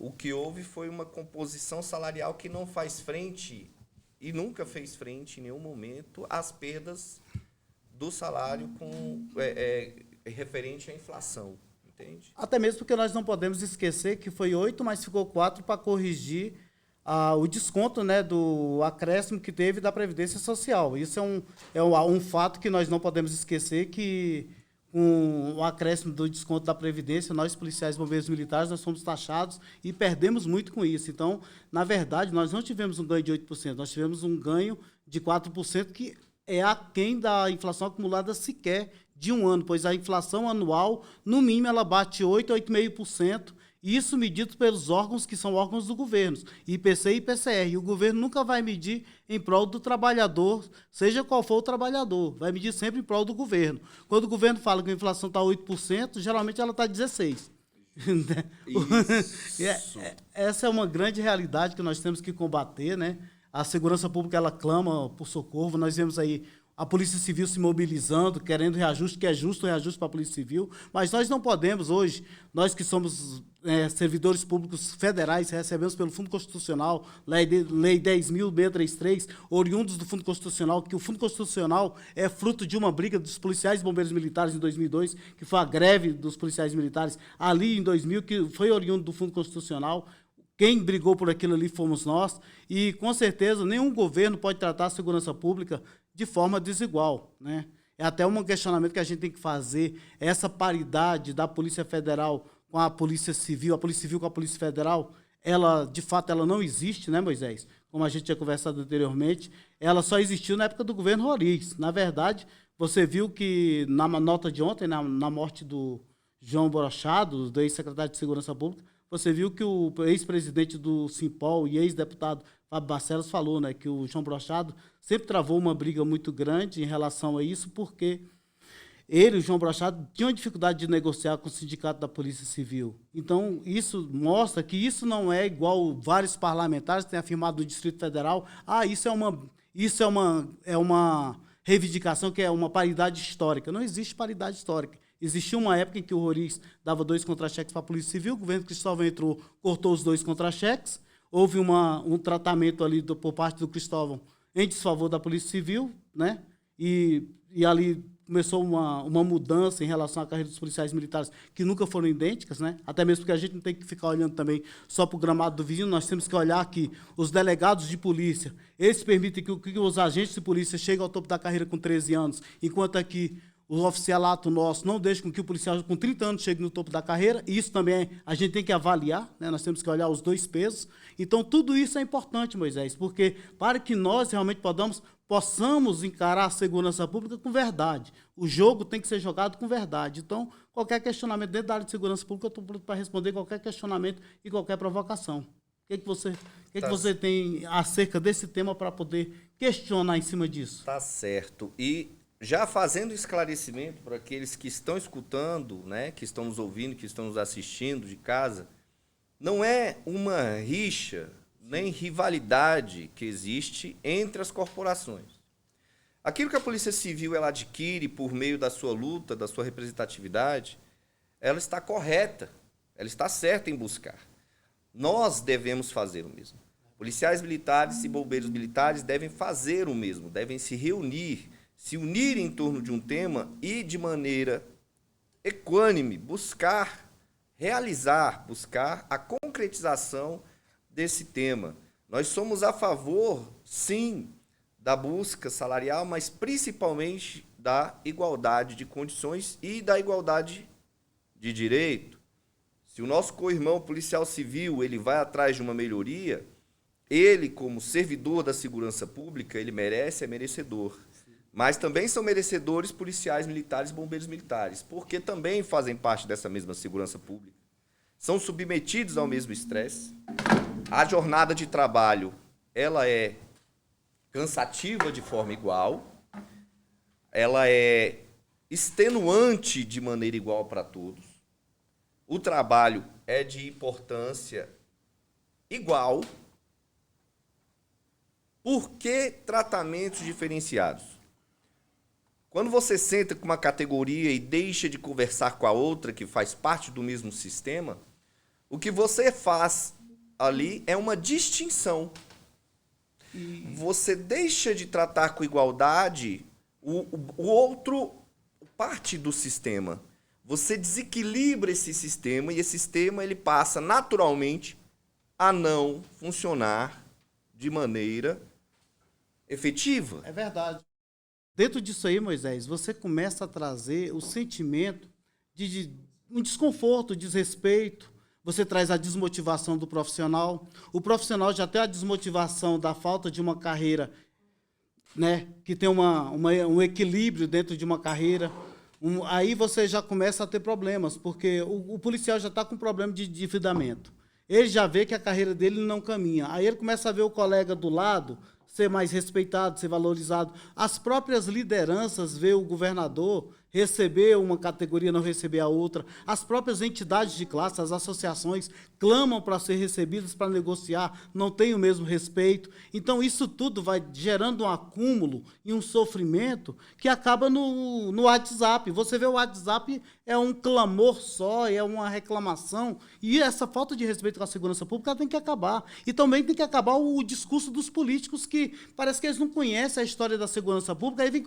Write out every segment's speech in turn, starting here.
o que houve foi uma composição salarial que não faz frente, e nunca fez frente em nenhum momento, às perdas do salário referente à inflação, entende? Até mesmo porque nós não podemos esquecer que foi 8, mas ficou 4 para corrigir o desconto, né, do acréscimo que teve da Previdência Social. Isso é um fato que nós não podemos esquecer, que com o acréscimo do desconto da Previdência, nós, policiais, bombeiros militares, nós fomos taxados e perdemos muito com isso. Então, na verdade, nós não tivemos um ganho de 8%, nós tivemos um ganho de 4%, que é aquém da inflação acumulada sequer de um ano, pois a inflação anual, no mínimo, ela bate 8, 8,5%, isso medido pelos órgãos que são órgãos do governo, IPC e IPCR. E o governo nunca vai medir em prol do trabalhador, seja qual for o trabalhador, vai medir sempre em prol do governo. Quando o governo fala que a inflação está 8%, geralmente ela está 16%. Essa é uma grande realidade que nós temos que combater, né? A segurança pública, ela clama por socorro. Nós vemos aí a Polícia Civil se mobilizando, querendo reajuste, que é justo o reajuste para a Polícia Civil, mas nós não podemos hoje, nós que somos servidores públicos federais, recebemos pelo Fundo Constitucional, Lei 10.633, oriundos do Fundo Constitucional, que o Fundo Constitucional é fruto de uma briga dos policiais e bombeiros militares em 2002, que foi a greve dos policiais militares ali em 2000, que foi oriundo do Fundo Constitucional. Quem brigou por aquilo ali fomos nós, e, com certeza, nenhum governo pode tratar a segurança pública de forma desigual, né? É até um questionamento que a gente tem que fazer, essa paridade da Polícia Federal com a Polícia Civil com a Polícia Federal, ela, de fato, ela não existe, né, Moisés? Como a gente tinha conversado anteriormente, ela só existiu na época do governo Roriz. Na verdade, você viu que, na nota de ontem, na morte do João Brochado, do ex-secretário de Segurança Pública, você viu que o ex-presidente do Simpol e ex-deputado Fábio Barcelos falou, né, que o João Brochado sempre travou uma briga muito grande em relação a isso, porque ele, o João Brochado, tinha uma dificuldade de negociar com o sindicato da Polícia Civil. Então, isso mostra que isso não é igual vários parlamentares têm afirmado no Distrito Federal. Isso é uma reivindicação que é uma paridade histórica. Não existe paridade histórica. Existiu uma época em que o Roriz dava 2 contra-cheques para a Polícia Civil, o governo Cristóvão entrou, cortou os 2 contra-cheques, houve um tratamento ali por parte do Cristóvão em desfavor da Polícia Civil, né? E ali começou uma mudança em relação à carreira dos policiais militares, que nunca foram idênticas, né? Até mesmo porque a gente não tem que ficar olhando também só para o gramado do vizinho, nós temos que olhar que os delegados de polícia, eles permitem que os agentes de polícia cheguem ao topo da carreira com 13 anos, enquanto aqui o oficialato nosso não deixa com que o policial com 30 anos chegue no topo da carreira, e isso também a gente tem que avaliar, né? Nós temos que olhar os 2 pesos. Então, tudo isso é importante, Moisés, porque para que nós realmente possamos encarar a segurança pública com verdade. O jogo tem que ser jogado com verdade. Então, qualquer questionamento dentro da área de segurança pública, eu estou pronto para responder qualquer questionamento e qualquer provocação. O que você tem acerca desse tema para poder questionar em cima disso? Tá certo. E já fazendo esclarecimento para aqueles que estão escutando, né, que estão nos ouvindo, que estão nos assistindo de casa, não é uma rixa nem rivalidade que existe entre as corporações. Aquilo que a Polícia Civil ela adquire por meio da sua luta, da sua representatividade, ela está correta, ela está certa em buscar. Nós devemos fazer o mesmo. Policiais militares e bombeiros militares devem fazer o mesmo, devem se reunir, se unir em torno de um tema e, de maneira equânime, buscar a concretização desse tema. Nós somos a favor, sim, da busca salarial, mas principalmente da igualdade de condições e da igualdade de direito. Se o nosso co-irmão policial civil ele vai atrás de uma melhoria, ele, como servidor da segurança pública, ele merece, é merecedor. Mas também são merecedores policiais militares e bombeiros militares, porque também fazem parte dessa mesma segurança pública. São submetidos ao mesmo estresse. A jornada de trabalho, ela é cansativa de forma igual, ela é extenuante de maneira igual para todos. O trabalho é de importância igual. Por que tratamentos diferenciados? Quando você senta com uma categoria e deixa de conversar com a outra, que faz parte do mesmo sistema, O que você faz ali é uma distinção. Você deixa de tratar com igualdade o outro parte do sistema. Você desequilibra esse sistema e esse sistema ele passa naturalmente a não funcionar de maneira efetiva. É verdade. Dentro disso aí, Moisés, você começa a trazer o sentimento de um desconforto, desrespeito. Você traz a desmotivação do profissional. O profissional já tem a desmotivação da falta de uma carreira, né, que tem um equilíbrio dentro de uma carreira. Aí você já começa a ter problemas, porque o policial já está com problema de endividamento. Ele já vê que a carreira dele não caminha. Aí ele começa a ver o colega do lado ser mais respeitado, ser valorizado. As próprias lideranças vê o governador receber uma categoria, não receber a outra. As próprias entidades de classe, as associações, clamam para ser recebidas, para negociar, não têm o mesmo respeito. Então, isso tudo vai gerando um acúmulo e um sofrimento que acaba no WhatsApp. Você vê o WhatsApp, é um clamor só, é uma reclamação, e essa falta de respeito com a segurança pública tem que acabar. E também tem que acabar o discurso dos políticos, que parece que eles não conhecem a história da segurança pública, aí vem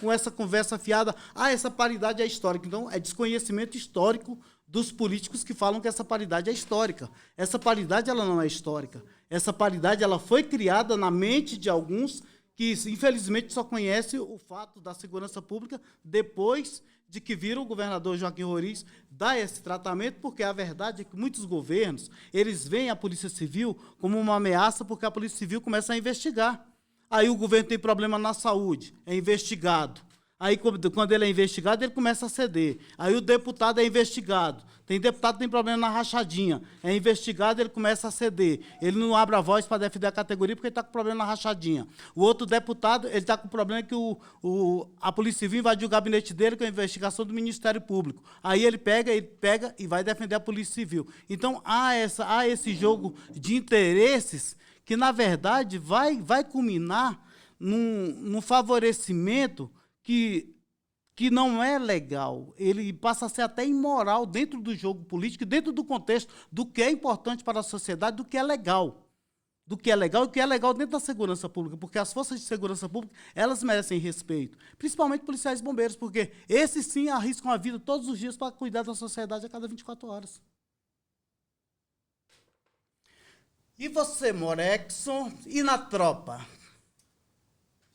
com essa conversa fiada, essa paridade é histórica. Então, é desconhecimento histórico dos políticos que falam que essa paridade é histórica. Essa paridade ela não é histórica. Essa paridade ela foi criada na mente de alguns que, infelizmente, só conhecem o fato da segurança pública depois de que viram o governador Joaquim Roriz dar esse tratamento, porque a verdade é que muitos governos eles veem a Polícia Civil como uma ameaça, porque a Polícia Civil começa a investigar. Aí o governo tem problema na saúde, é investigado. Aí, quando ele é investigado, ele começa a ceder. Aí o deputado é investigado. Tem deputado que tem problema na rachadinha. É investigado, ele começa a ceder. Ele não abre a voz para defender a categoria porque ele está com problema na rachadinha. O outro deputado, ele está com problema que a Polícia Civil invadiu o gabinete dele com a investigação do Ministério Público. Aí ele pega e vai defender a Polícia Civil. Então, há esse jogo de interesses que, na verdade, vai culminar num favorecimento que não é legal. Ele passa a ser até imoral dentro do jogo político, dentro do contexto do que é importante para a sociedade, do que é legal. Do que é legal e o que é legal dentro da segurança pública, porque as forças de segurança pública, elas merecem respeito, principalmente policiais e bombeiros, porque esses sim arriscam a vida todos os dias para cuidar da sociedade a cada 24 horas. E você, Morexon, e na tropa?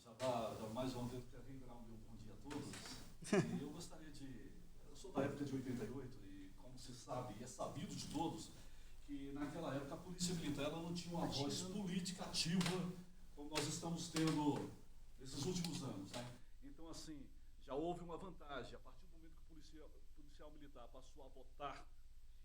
Já mais uma vez quero reiterar um bom dia a todos. E eu gostaria de... Eu sou da época de 88 e, como se sabe, e é sabido de todos, que naquela época a Polícia Militar ela não tinha uma voz política ativa como nós estamos tendo nesses últimos anos, né? Então, assim, já houve uma vantagem. A partir do momento que o policial militar passou a votar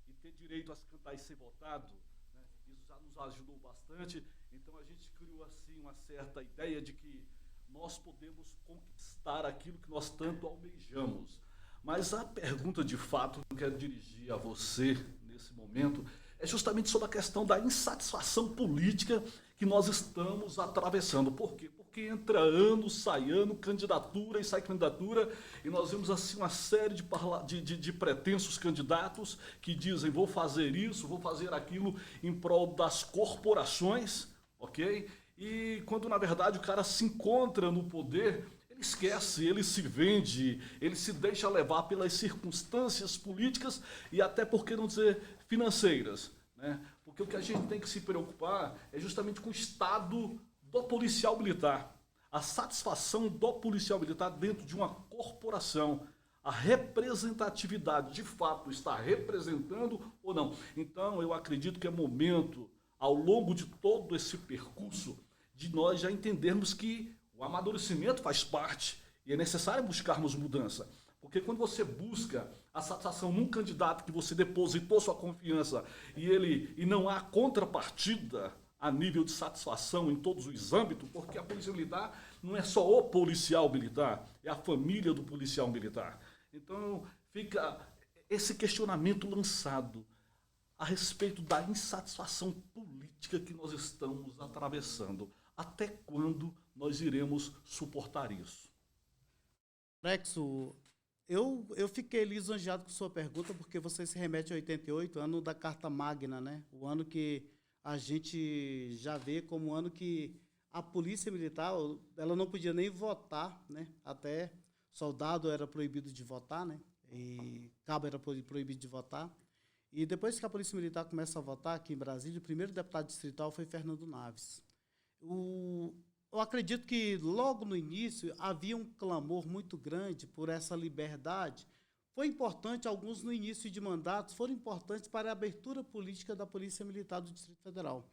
e ter direito a se cantar e ser votado, né, isso já nos ajudou bastante. Então, a gente criou, assim, uma certa ideia de que nós podemos conquistar aquilo que nós tanto almejamos. Mas a pergunta, de fato, que eu quero dirigir a você nesse momento é justamente sobre a questão da insatisfação política que nós estamos atravessando. Por quê? Porque entra ano, sai ano, candidatura e sai candidatura, e nós vemos assim uma série de pretensos candidatos que dizem vou fazer isso, vou fazer aquilo em prol das corporações, ok? E quando, na verdade, o cara se encontra no poder, ele esquece, ele se vende, ele se deixa levar pelas circunstâncias políticas e até, por que não dizer, financeiras, né? Porque o que a gente tem que se preocupar é justamente com o estado do policial militar, a satisfação do policial militar dentro de uma corporação, a representatividade, de fato, está representando ou não. Então, eu acredito que é momento, ao longo de todo esse percurso, de nós já entendermos que o amadurecimento faz parte e é necessário buscarmos mudança. Porque quando você busca a satisfação num candidato que você depositou sua confiança e não há contrapartida a nível de satisfação em todos os âmbitos, porque a Polícia Militar não é só o policial militar, é a família do policial militar. Então fica esse questionamento lançado a respeito da insatisfação política que nós estamos atravessando. Até quando nós iremos suportar isso? Rexo, Eu fiquei lisonjeado com sua pergunta, porque você se remete a 88, ano da Carta Magna, né? O ano que a gente já vê como o ano que a polícia militar, ela não podia nem votar, né? Até soldado era proibido de votar, né? E cabo era proibido de votar. E depois que a polícia militar começa a votar aqui em Brasília, o primeiro deputado distrital foi Fernando Naves. Eu acredito que logo no início havia um clamor muito grande por essa liberdade. Foi importante, alguns no início de mandatos, foram importantes para a abertura política da Polícia Militar do Distrito Federal.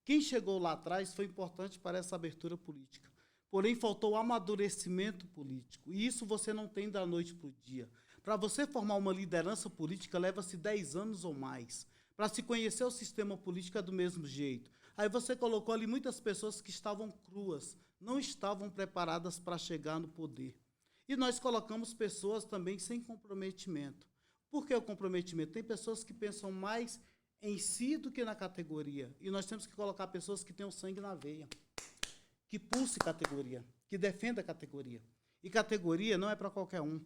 Quem chegou lá atrás foi importante para essa abertura política. Porém, faltou amadurecimento político. E isso você não tem da noite para o dia. Para você formar uma liderança política, leva-se 10 anos ou mais. Para se conhecer o sistema político é do mesmo jeito. Aí você colocou ali muitas pessoas que estavam cruas, não estavam preparadas para chegar no poder. E nós colocamos pessoas também sem comprometimento. Por que o comprometimento? Tem pessoas que pensam mais em si do que na categoria. E nós temos que colocar pessoas que tenham sangue na veia, que pulse categoria, que defenda a categoria. E categoria não é para qualquer um.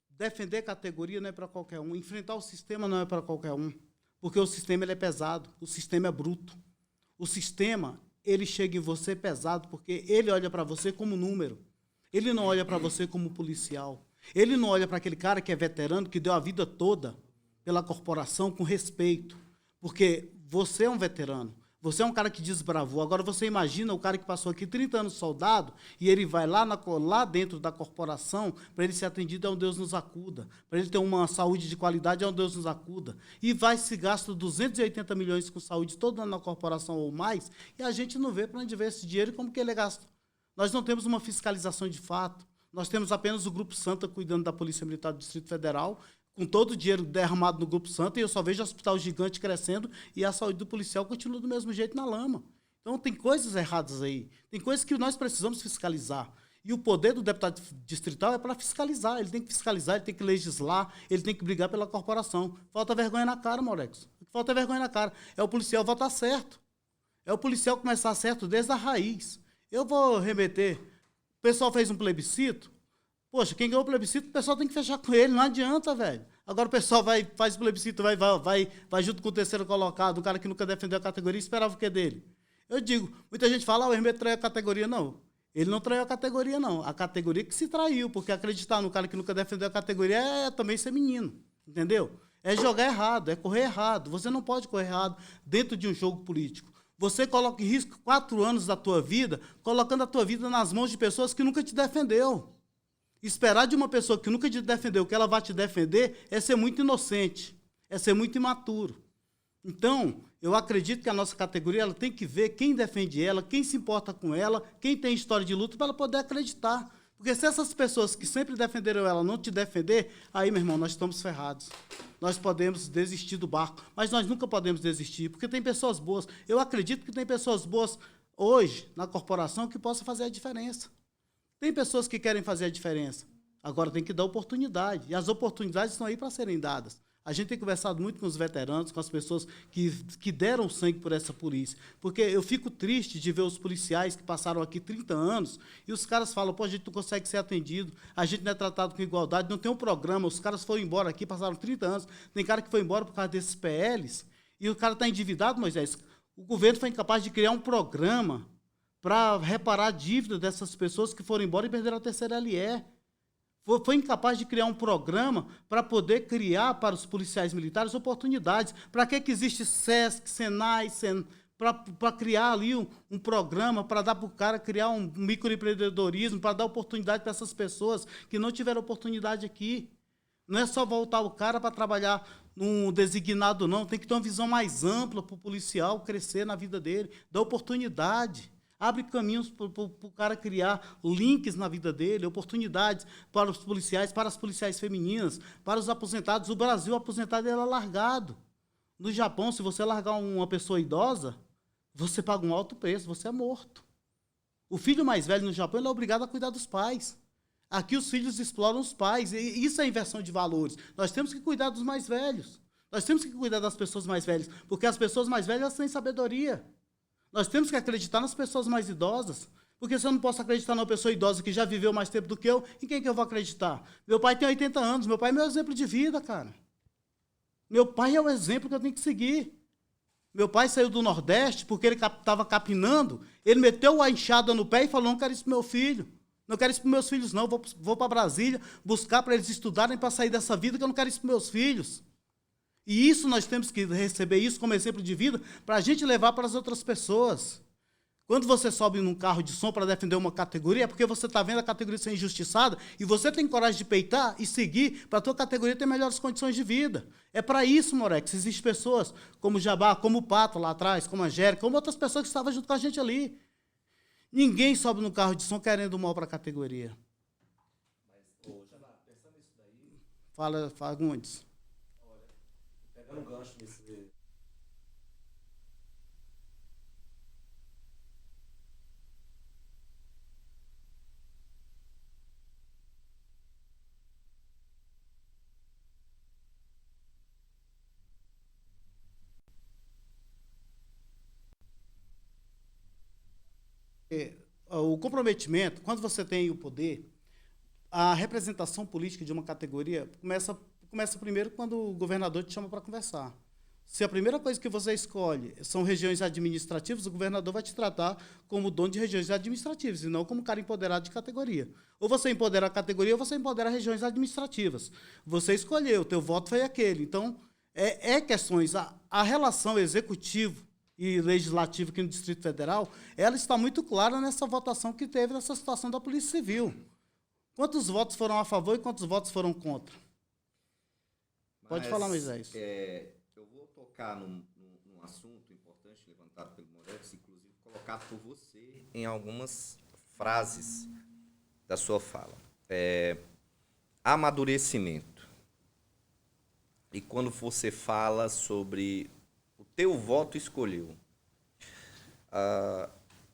Defender categoria não é para qualquer um. Enfrentar o sistema não é para qualquer um. Porque o sistema ele é pesado, o sistema é bruto. O sistema, ele chega em você pesado porque ele olha para você como número. Ele não olha para você como policial. Ele não olha para aquele cara que é veterano, que deu a vida toda pela corporação com respeito. Porque você é um veterano. Você é um cara que desbravou. Agora você imagina o cara que passou aqui 30 anos soldado e ele vai lá dentro da corporação para ele ser atendido, é um Deus nos acuda. Para ele ter uma saúde de qualidade, é um Deus nos acuda. E vai se gasta 280 milhões com saúde todo ano na corporação ou mais, e a gente não vê para onde vê esse dinheiro e como que ele é gasto. Nós não temos uma fiscalização de fato. Nós temos apenas o Grupo Santa cuidando da Polícia Militar do Distrito Federal, com todo o dinheiro derramado no Grupo Santa, e eu só vejo o hospital gigante crescendo e a saúde do policial continua do mesmo jeito na lama. Então, tem coisas erradas aí. Tem coisas que nós precisamos fiscalizar. E o poder do deputado distrital é para fiscalizar. Ele tem que fiscalizar, ele tem que legislar, ele tem que brigar pela corporação. Falta vergonha na cara, Maurex. Falta vergonha na cara. É o policial votar certo. É o policial começar certo desde a raiz. Eu vou remeter. O pessoal fez um plebiscito. Poxa, quem ganhou o plebiscito, o pessoal tem que fechar com ele, não adianta, velho. Agora o pessoal faz o plebiscito, vai junto com o terceiro colocado, um cara que nunca defendeu a categoria, esperava o que dele? Eu digo, muita gente fala, o Hermeto traiu a categoria. Não, ele não traiu a categoria, não. A categoria que se traiu, porque acreditar no cara que nunca defendeu a categoria é também ser menino, entendeu? É jogar errado, é correr errado. Você não pode correr errado dentro de um jogo político. Você coloca em risco 4 anos da tua vida, colocando a tua vida nas mãos de pessoas que nunca te defendeu. Esperar de uma pessoa que nunca te defendeu que ela vai te defender é ser muito inocente, é ser muito imaturo. Então, eu acredito que a nossa categoria ela tem que ver quem defende ela, quem se importa com ela, quem tem história de luta, para ela poder acreditar. Porque se essas pessoas que sempre defenderam ela não te defender, aí, meu irmão, nós estamos ferrados. Nós podemos desistir do barco, mas nós nunca podemos desistir, porque tem pessoas boas. Eu acredito que tem pessoas boas hoje na corporação que possam fazer a diferença. Tem pessoas que querem fazer a diferença. Agora tem que dar oportunidade. E as oportunidades estão aí para serem dadas. A gente tem conversado muito com os veteranos, com as pessoas que deram sangue por essa polícia. Porque eu fico triste de ver os policiais que passaram aqui 30 anos e os caras falam, pô, a gente não consegue ser atendido, a gente não é tratado com igualdade, não tem um programa, os caras foram embora aqui, passaram 30 anos, tem cara que foi embora por causa desses PLs e o cara está endividado, Moisés. O governo foi incapaz de criar um programa para reparar a dívida dessas pessoas que foram embora e perderam a terceira LE. Foi incapaz de criar um programa para poder criar para os policiais militares oportunidades. Para que existe SESC, SENAI, para criar ali um programa, para dar para o cara criar um microempreendedorismo, para dar oportunidade para essas pessoas que não tiveram oportunidade aqui. Não é só voltar o cara para trabalhar num designado, não. Tem que ter uma visão mais ampla para o policial crescer na vida dele, dar oportunidade. Abre caminhos para o cara criar links na vida dele, oportunidades para os policiais, para as policiais femininas, para os aposentados. O Brasil, o aposentado, era largado. No Japão, se você largar uma pessoa idosa, você paga um alto preço, você é morto. O filho mais velho no Japão ele é obrigado a cuidar dos pais. Aqui os filhos exploram os pais, e isso é inversão de valores. Nós temos que cuidar dos mais velhos. Nós temos que cuidar das pessoas mais velhas, porque as pessoas mais velhas têm sabedoria. Nós temos que acreditar nas pessoas mais idosas. Porque se eu não posso acreditar numa pessoa idosa que já viveu mais tempo do que eu, em quem que eu vou acreditar? Meu pai tem 80 anos, meu pai é meu exemplo de vida, cara. Meu pai é o exemplo que eu tenho que seguir. Meu pai saiu do Nordeste porque ele estava capinando, ele meteu a enxada no pé e falou, não quero isso para meu filho. Não quero isso para meus filhos, não. Vou para Brasília buscar para eles estudarem para sair dessa vida, que eu não quero isso para meus filhos. E isso nós temos que receber isso como exemplo de vida para a gente levar para as outras pessoas. Quando você sobe num carro de som para defender uma categoria, é porque você está vendo a categoria ser injustiçada e você tem coragem de peitar e seguir para a tua categoria ter melhores condições de vida. É para isso, Morex. Existem pessoas como o Jabá, como o Pato lá atrás, como a Angélica, como outras pessoas que estavam junto com a gente ali. Ninguém sobe no carro de som querendo mal para a categoria. Mas, ô, Jabá, pensando nisso daí, Fala, Fagundes. olha, pegando um gancho nesse. O comprometimento, quando você tem o poder, a representação política de uma categoria começa primeiro quando o governador te chama para conversar. Se a primeira coisa que você escolhe são regiões administrativas, o governador vai te tratar como dono de regiões administrativas e não como cara empoderado de categoria. Ou você empodera a categoria ou você empodera regiões administrativas. Você escolheu, o teu voto foi aquele. Então, questões. A relação executivo e legislativo aqui no Distrito Federal, ela está muito clara nessa votação que teve nessa situação da Polícia Civil. Quantos votos foram a favor e quantos votos foram contra? Pode falar, Moisés. Eu vou tocar num assunto importante levantado pelo Morex, inclusive colocado por você em algumas frases da sua fala. Amadurecimento. E quando você fala sobre o teu voto escolheu.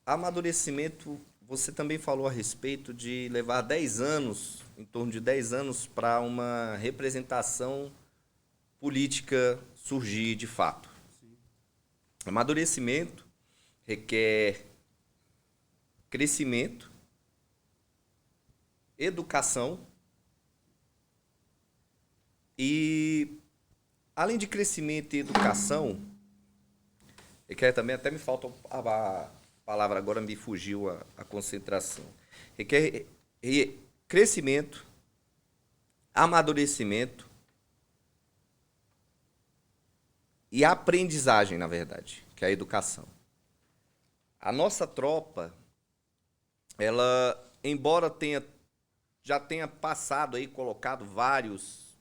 Amadurecimento, você também falou a respeito de levar 10 anos, em torno de 10 anos, para uma representação política surgir de fato. Sim. Amadurecimento requer crescimento, educação e, além de crescimento e educação, requer também, até me falta a palavra agora, me fugiu a concentração. Requer crescimento, amadurecimento e aprendizagem, na verdade, que é a educação. A nossa tropa, ela, embora já tenha passado aí, colocado vários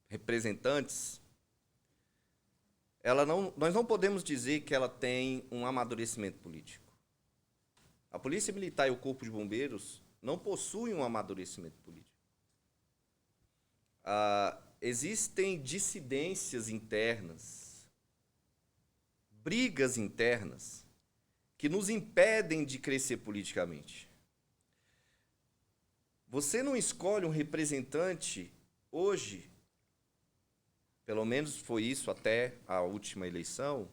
representantes, nós não podemos dizer que ela tem um amadurecimento político. A Polícia Militar e o Corpo de Bombeiros não possuem um amadurecimento político. Existem dissidências internas, brigas internas, que nos impedem de crescer politicamente. Você não escolhe um representante hoje, pelo menos foi isso até a última eleição,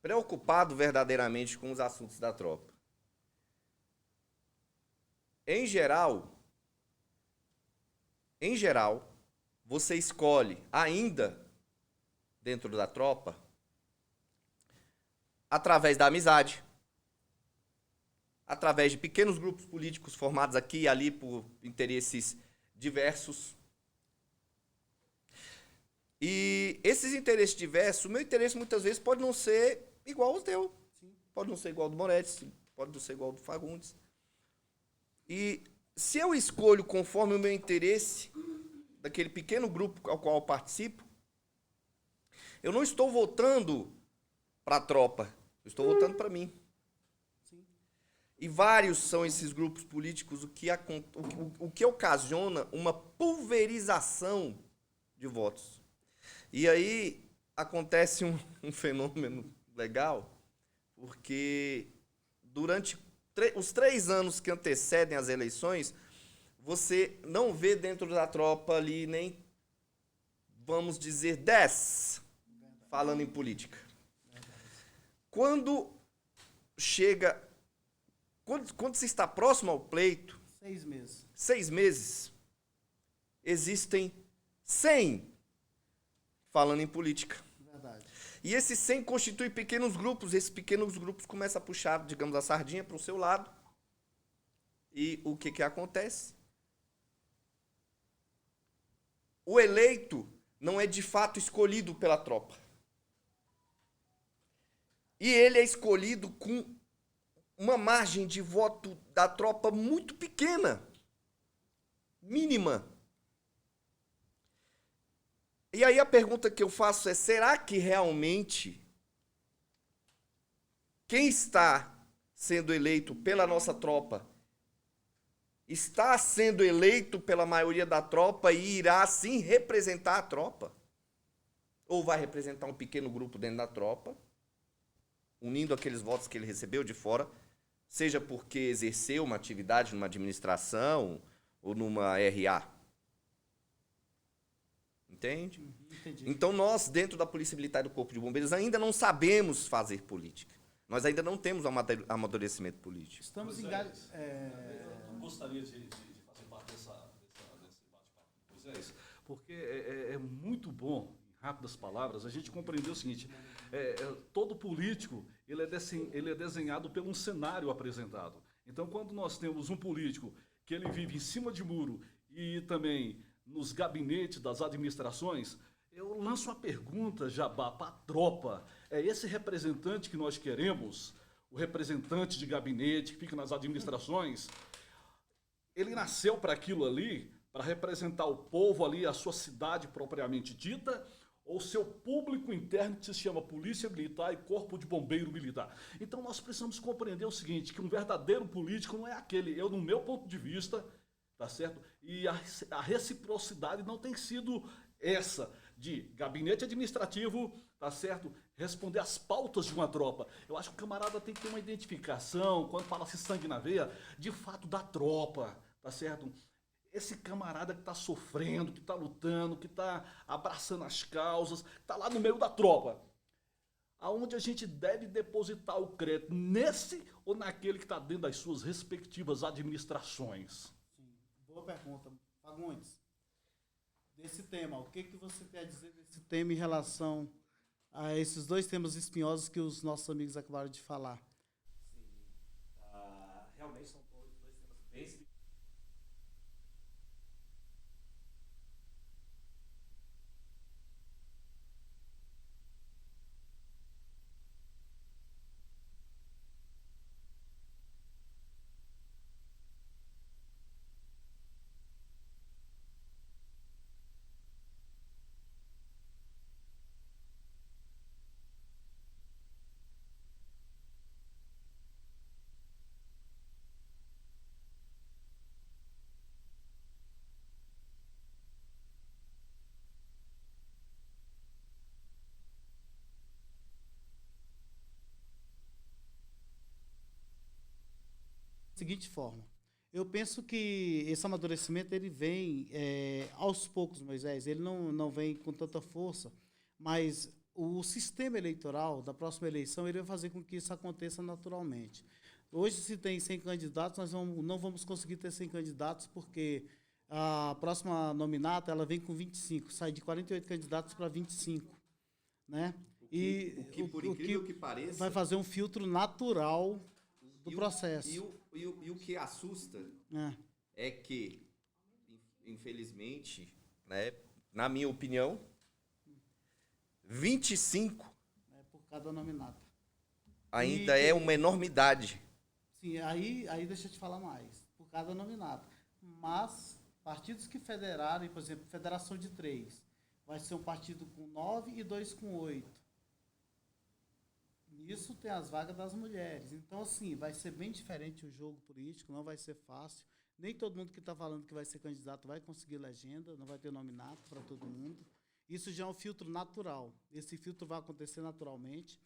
preocupado verdadeiramente com os assuntos da tropa. Em geral, você escolhe ainda dentro da tropa através da amizade, através de pequenos grupos políticos formados aqui e ali por interesses diversos. E esses interesses diversos, o meu interesse muitas vezes pode não ser igual ao teu. Sim. Pode não ser igual ao do Moretti, pode não ser igual ao do Fagundes. E se eu escolho conforme o meu interesse, daquele pequeno grupo ao qual eu participo, eu não estou votando para a tropa, eu estou votando para mim. Sim. E vários são esses grupos políticos, o que ocasiona uma pulverização de votos. E aí acontece um fenômeno legal, porque durante os 3 anos que antecedem as eleições, você não vê dentro da tropa ali nem, vamos dizer, 10 falando em política. Quando chega quando se está próximo ao pleito, 6 meses. 6 meses, existem 100 falando em política. Verdade. E esses 100 constituem pequenos grupos. Esses pequenos grupos começam a puxar, digamos, a sardinha para o seu lado. E o que acontece? O eleito não é de fato escolhido pela tropa. E ele é escolhido com uma margem de voto da tropa muito pequena, mínima. E aí a pergunta que eu faço é, será que realmente quem está sendo eleito pela nossa tropa está sendo eleito pela maioria da tropa e irá, sim, representar a tropa? Ou vai representar um pequeno grupo dentro da tropa, unindo aqueles votos que ele recebeu de fora, seja porque exerceu uma atividade numa administração ou numa RA? Entende? Entendi. Então, nós, dentro da Polícia Militar e do Corpo de Bombeiros, ainda não sabemos fazer política. Nós ainda não temos amadurecimento político. Estamos em... Eu gostaria de fazer parte desse bate-papo com Moisés, porque é muito bom, em rápidas palavras, a gente compreender o seguinte: todo político ele é desenhado por um cenário apresentado. Então, quando nós temos um político que ele vive em cima de muro e também nos gabinetes das administrações, eu lanço uma pergunta, Jabá, para a tropa. É esse representante que nós queremos, o representante de gabinete que fica nas administrações, ele nasceu para aquilo ali, para representar o povo ali, a sua cidade propriamente dita, ou seu público interno que se chama Polícia Militar e Corpo de Bombeiro Militar. Então nós precisamos compreender o seguinte, que um verdadeiro político não é aquele, no meu ponto de vista, tá certo? E a reciprocidade não tem sido essa de gabinete administrativo, tá certo? Responder às pautas de uma tropa. Eu acho que o camarada tem que ter uma identificação, quando fala-se sangue na veia, de fato da tropa, tá certo? Esse camarada que está sofrendo, que está lutando, que está abraçando as causas, que está lá no meio da tropa. Aonde a gente deve depositar o crédito? Nesse ou naquele que está dentro das suas respectivas administrações? Sim, boa pergunta. Fagundes, desse tema, o que você tem a dizer desse tema em relação a esses dois temas espinhosos que os nossos amigos acabaram de falar? Sim. Realmente são dois temas bem específicos. Seguinte forma, eu penso que esse amadurecimento ele vem aos poucos, Moisés, ele não vem com tanta força, mas o sistema eleitoral da próxima eleição ele vai fazer com que isso aconteça naturalmente. Hoje, se tem 100 candidatos, nós não vamos conseguir ter 100 candidatos, porque a próxima nominata ela vem com 25, sai de 48 candidatos para 25. Né? O que, por incrível que pareça, vai fazer um filtro natural do processo. E o que assusta é que, infelizmente, né, na minha opinião, 25 por cada nominata. Ainda é uma enormidade. Sim, aí deixa eu te falar mais. Por cada nominata. Mas, partidos que federarem, por exemplo, Federação de 3, vai ser um partido com 9 e 2 com 8. Nisso tem as vagas das mulheres. Então, assim, vai ser bem diferente o jogo político, não vai ser fácil. Nem todo mundo que está falando que vai ser candidato vai conseguir legenda, não vai ter nominato para todo mundo. Isso já é um filtro natural. Esse filtro vai acontecer naturalmente.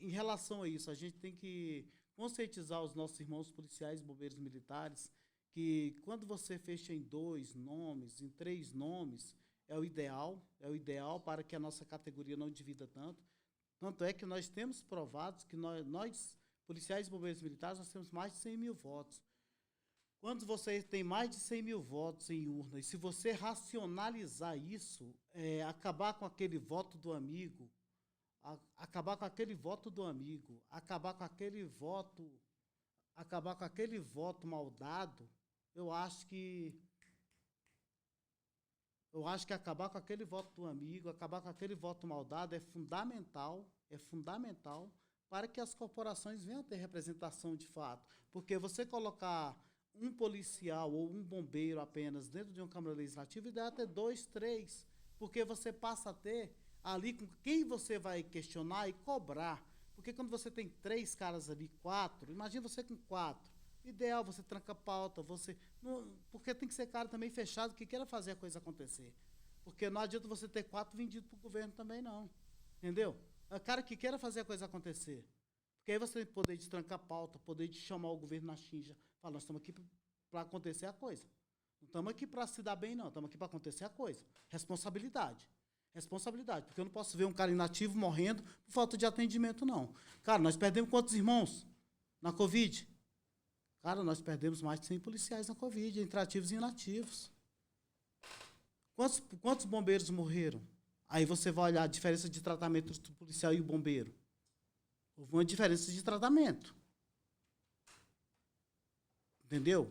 Em relação a isso, a gente tem que conscientizar os nossos irmãos policiais e bombeiros militares que quando você fecha em 2 nomes, em 3 nomes, é o ideal para que a nossa categoria não divida tanto. Tanto é que nós temos provados que nós policiais e bombeiros militares, nós temos mais de 100 mil votos. Quando você tem mais de 100 mil votos em urna, e se você racionalizar isso, acabar com aquele voto do amigo, acabar com aquele voto do amigo, acabar com aquele voto mal dado, eu acho que acabar com aquele voto do amigo, acabar com aquele voto mal dado é fundamental para que as corporações venham a ter representação de fato. Porque você colocar um policial ou um bombeiro apenas dentro de uma Câmara Legislativa, ideia é ter 2, 3, porque você passa a ter ali com quem você vai questionar e cobrar. Porque quando você tem 3 caras ali, 4, imagina você com 4. Ideal, você tranca a pauta, porque tem que ser cara também fechado que queira fazer a coisa acontecer. Porque não adianta você ter 4 vendidos para o governo também, não. Entendeu? É o cara que queira fazer a coisa acontecer. Porque aí você tem poder de trancar a pauta, poder de chamar o governo na xinja. Fala, nós estamos aqui para acontecer a coisa. Não estamos aqui para se dar bem, não. Estamos aqui para acontecer a coisa. Responsabilidade. Responsabilidade. Porque eu não posso ver um cara inativo morrendo por falta de atendimento, não. Cara, nós perdemos quantos irmãos na Covid? Cara, nós perdemos mais de 100 policiais na Covid, entre ativos e inativos. Quantos bombeiros morreram? Aí você vai olhar a diferença de tratamento do policial e o bombeiro. Houve uma diferença de tratamento. Entendeu?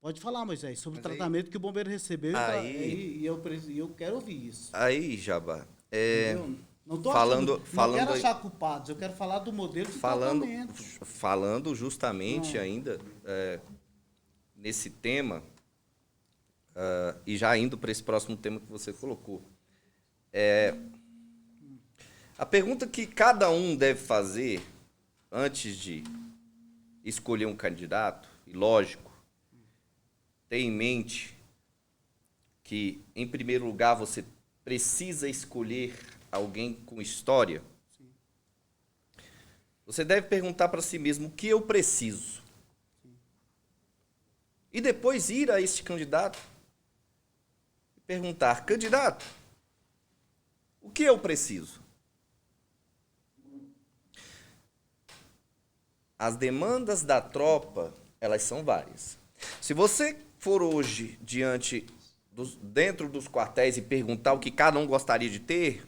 Pode falar, Moisés, sobre o tratamento que o bombeiro recebeu e eu quero ouvir isso. Aí, Jabá, não tô falando, não quero achar culpados, eu quero falar do modelo de tratamento. Falando justamente ainda nesse tema, e já indo para esse próximo tema que você colocou. A pergunta que cada um deve fazer antes de escolher um candidato, e lógico, ter em mente que, em primeiro lugar, você precisa escolher alguém com história. Sim. Você deve perguntar para si mesmo o que eu preciso. Sim. E depois ir a este candidato e perguntar, candidato, o que eu preciso? As demandas da tropa, elas são várias. Se você for hoje dentro dos quartéis e perguntar o que cada um gostaria de ter,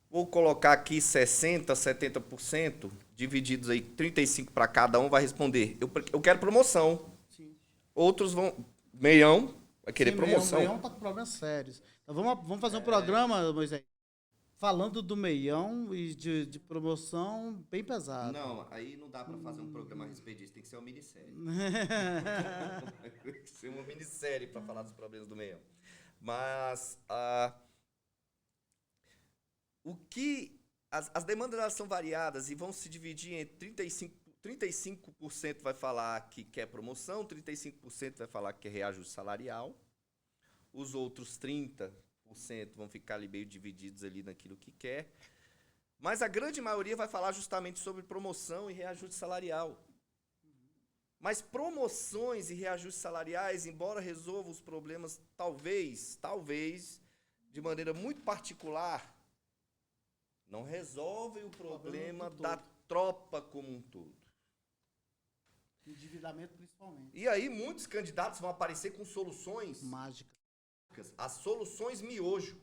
vou colocar aqui 60%, 70%, divididos aí, 35% para cada um, vai responder, eu quero promoção. Sim. Outros meião vai querer promoção. Meião está com problemas sérios. Então vamos fazer um programa, Moisés, falando do meião e de promoção bem pesado. Não, aí não dá para fazer um programa a respeito disso, tem que ser uma minissérie. Tem que ser uma minissérie para falar dos problemas do meião. Mas as demandas elas são variadas e vão se dividir entre 35% vai falar que quer promoção, 35% vai falar que quer reajuste salarial, os outros 30% vão ficar ali meio divididos ali naquilo que quer. Mas a grande maioria vai falar justamente sobre promoção e reajuste salarial. Mas promoções e reajustes salariais, embora resolvam os problemas, talvez, de maneira muito particular, não resolvem o problema da tropa como um todo. Endividamento principalmente. E aí muitos candidatos vão aparecer com soluções mágicas. As soluções miojo.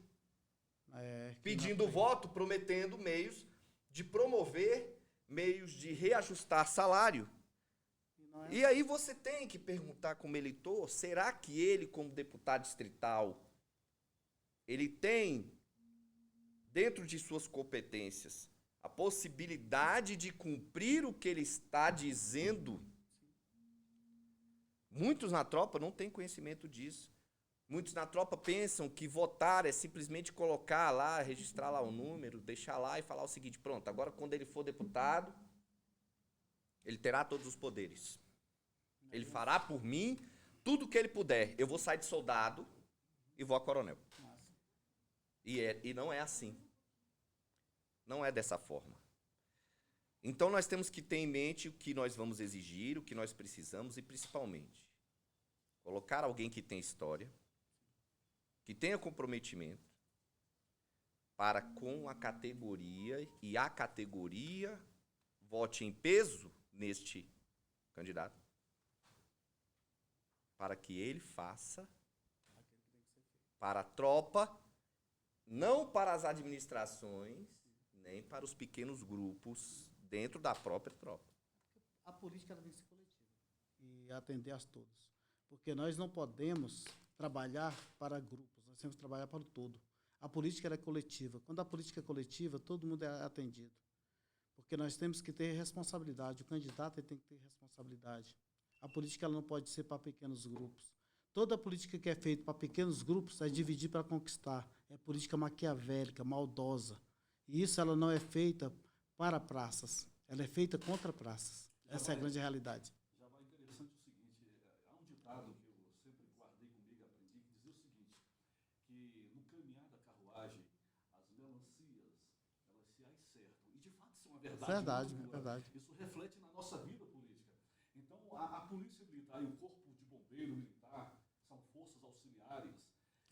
Pedindo voto, prometendo meios de promover, meios de reajustar salário. E aí você tem que perguntar como eleitor, será que ele, como deputado distrital, ele tem, dentro de suas competências, a possibilidade de cumprir o que ele está dizendo? Muitos na tropa não têm conhecimento disso. Muitos na tropa pensam que votar é simplesmente colocar lá, registrar lá o número, deixar lá e falar o seguinte, pronto, agora quando ele for deputado, ele terá todos os poderes. Ele fará por mim tudo o que ele puder. Eu vou sair de soldado e vou a coronel. E não é assim. Não é dessa forma. Então nós temos que ter em mente o que nós vamos exigir, o que nós precisamos e, principalmente, colocar alguém que tem história, que tenha comprometimento para com a categoria, e a categoria vote em peso neste candidato, para que ele faça para a tropa, não para as administrações, nem para os pequenos grupos dentro da própria tropa. A política ela tem que ser coletiva e atender a todos. Porque nós não podemos trabalhar para grupos, nós temos que trabalhar para o todo. A política ela é coletiva. Quando a política é coletiva, todo mundo é atendido. Porque nós temos que ter responsabilidade. O candidato ele tem que ter responsabilidade. A política ela não pode ser para pequenos grupos. Toda política que é feita para pequenos grupos é dividir para conquistar. É política maquiavélica, maldosa. E isso ela não é feita para praças. Ela é feita contra praças. Essa é a grande realidade. Já vai interessante o seguinte, há um ditado que eu sempre guardei comigo, aprendi, que dizia o seguinte, que no caminhar da carruagem, as melancias, elas se acertam. E de fato isso é uma verdade. Verdade, muito é boa. verdade. Isso reflete na nossa vida política. Então, a Polícia Militar e o Corpo de Bombeiro Militar, que são forças auxiliares,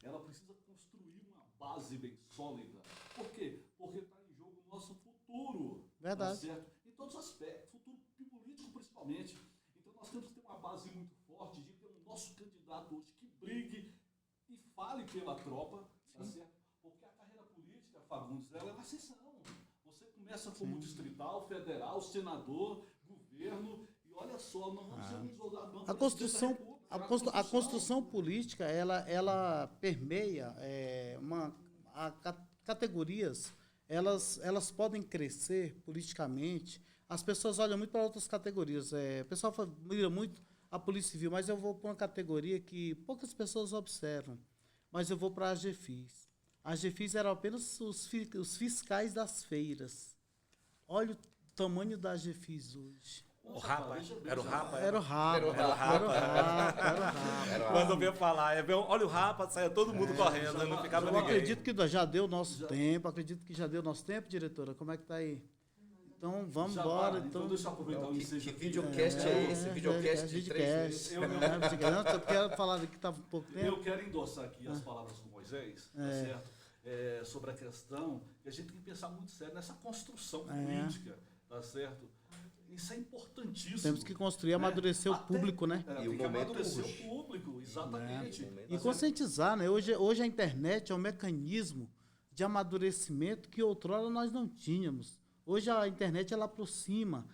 ela precisa construir uma base bem sólida. Por quê? Porque está em jogo o nosso futuro. Verdade. Tá certo? Em todos os aspectos, futuro político principalmente. Então nós temos que ter uma base muito forte de ter o nosso candidato hoje que brigue e fale pela tropa, tá certo? Porque a carreira política, Fagundes, ela é uma ascensão. Você começa como distrital, federal, senador, governo, e olha só, nós vamos ser um isolador. A construção política, ela permeia categorias, elas podem crescer politicamente. As pessoas olham muito para outras categorias. O pessoal mira muito a Polícia Civil, mas eu vou para uma categoria que poucas pessoas observam. Mas eu vou para a AGFIS. A AGFIS eram apenas os fiscais das feiras. Olha o tamanho da AGFIS hoje. O Rapa, era o Rapa? Era o Rapa. Quando eu veio falar, olha o Rapa, saia todo mundo correndo, não ficava Eu ninguém. acredito que já deu nosso tempo, diretora. Como é que tá aí? Então, vamos embora. Então, deixa eu aproveitar o ensejo. Que videocast é esse? Videocast de 3 vezes. Eu quero falar que estava um pouco tempo. Eu quero endossar aqui as palavras do Moisés, tá certo? Sobre a questão que a gente tem que pensar muito sério nessa construção política, tá certo? Isso é importantíssimo. Temos que construir, amadurecer o público, né? E o momento amadurecer o público, exatamente. E conscientizar, né? Hoje a internet é um mecanismo de amadurecimento que outrora nós não tínhamos. Hoje a internet ela aproxima.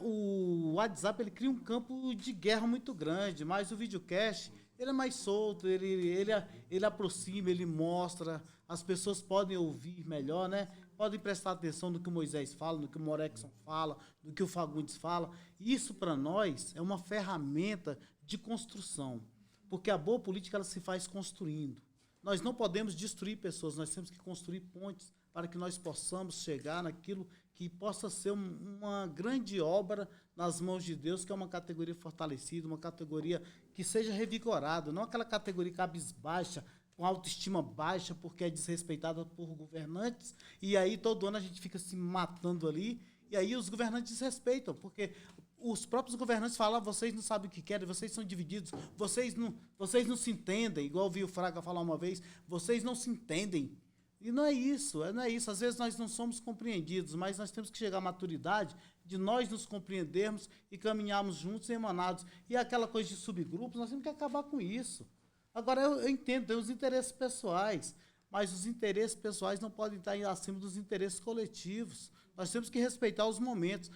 O WhatsApp ele cria um campo de guerra muito grande, mas o videocast ele é mais solto, ele aproxima, ele mostra, as pessoas podem ouvir melhor, né? Podem prestar atenção no que o Moisés fala, no que o Morexson fala, no que o Fagundes fala. Isso, para nós, é uma ferramenta de construção, porque a boa política ela se faz construindo. Nós não podemos destruir pessoas, nós temos que construir pontes para que nós possamos chegar naquilo que possa ser uma grande obra nas mãos de Deus, que é uma categoria fortalecida, uma categoria que seja revigorada, não aquela categoria cabisbaixa, com autoestima baixa, porque é desrespeitada por governantes, e aí todo ano a gente fica se matando ali, e aí os governantes desrespeitam, porque os próprios governantes falam, vocês não sabem o que querem, vocês são divididos, vocês não se entendem, igual eu vi o Fraga falar uma vez, vocês não se entendem. E não é isso. Às vezes nós não somos compreendidos, mas nós temos que chegar à maturidade de nós nos compreendermos e caminharmos juntos, emanados. E aquela coisa de subgrupos, nós temos que acabar com isso. Agora, eu entendo, tem os interesses pessoais, mas os interesses pessoais não podem estar acima dos interesses coletivos. Nós temos que respeitar os momentos.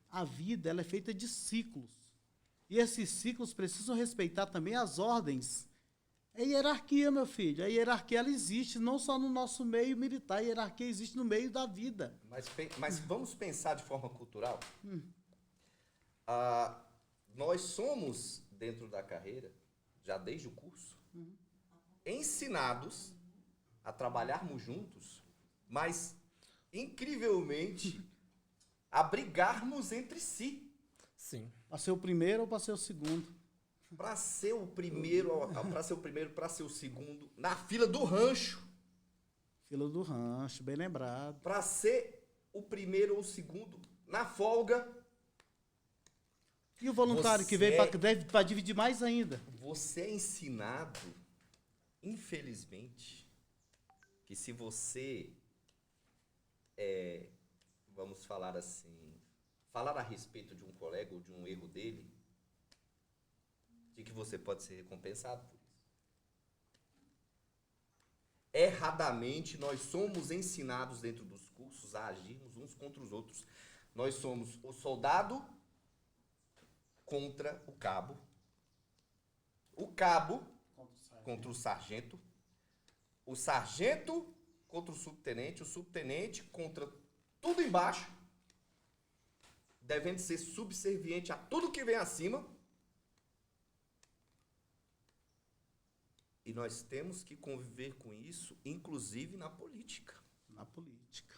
A vida ela é feita de ciclos. E esses ciclos precisam respeitar também as ordens. É hierarquia, meu filho. A hierarquia ela existe não só no nosso meio militar, a hierarquia existe no meio da vida. Mas vamos pensar de forma cultural? Nós somos, dentro da carreira, já desde o curso, ensinados a trabalharmos juntos, mas, incrivelmente, a brigarmos entre si. Sim. Para ser o primeiro ou para ser o segundo. Para ser o primeiro, para ser o segundo, na fila do rancho. Fila do rancho, bem lembrado. Para ser o primeiro ou o segundo, na folga. E o voluntário que veio para dividir mais ainda? Você é ensinado, infelizmente, que se você vamos falar assim, falar a respeito de um colega ou de um erro dele, de que você pode ser recompensado por isso. Erradamente, nós somos ensinados dentro dos cursos a agirmos uns contra os outros. Nós somos o soldado contra o cabo contra o sargento contra o subtenente contra tudo embaixo, devendo ser subserviente a tudo que vem acima. E nós temos que conviver com isso, inclusive na política. Na política.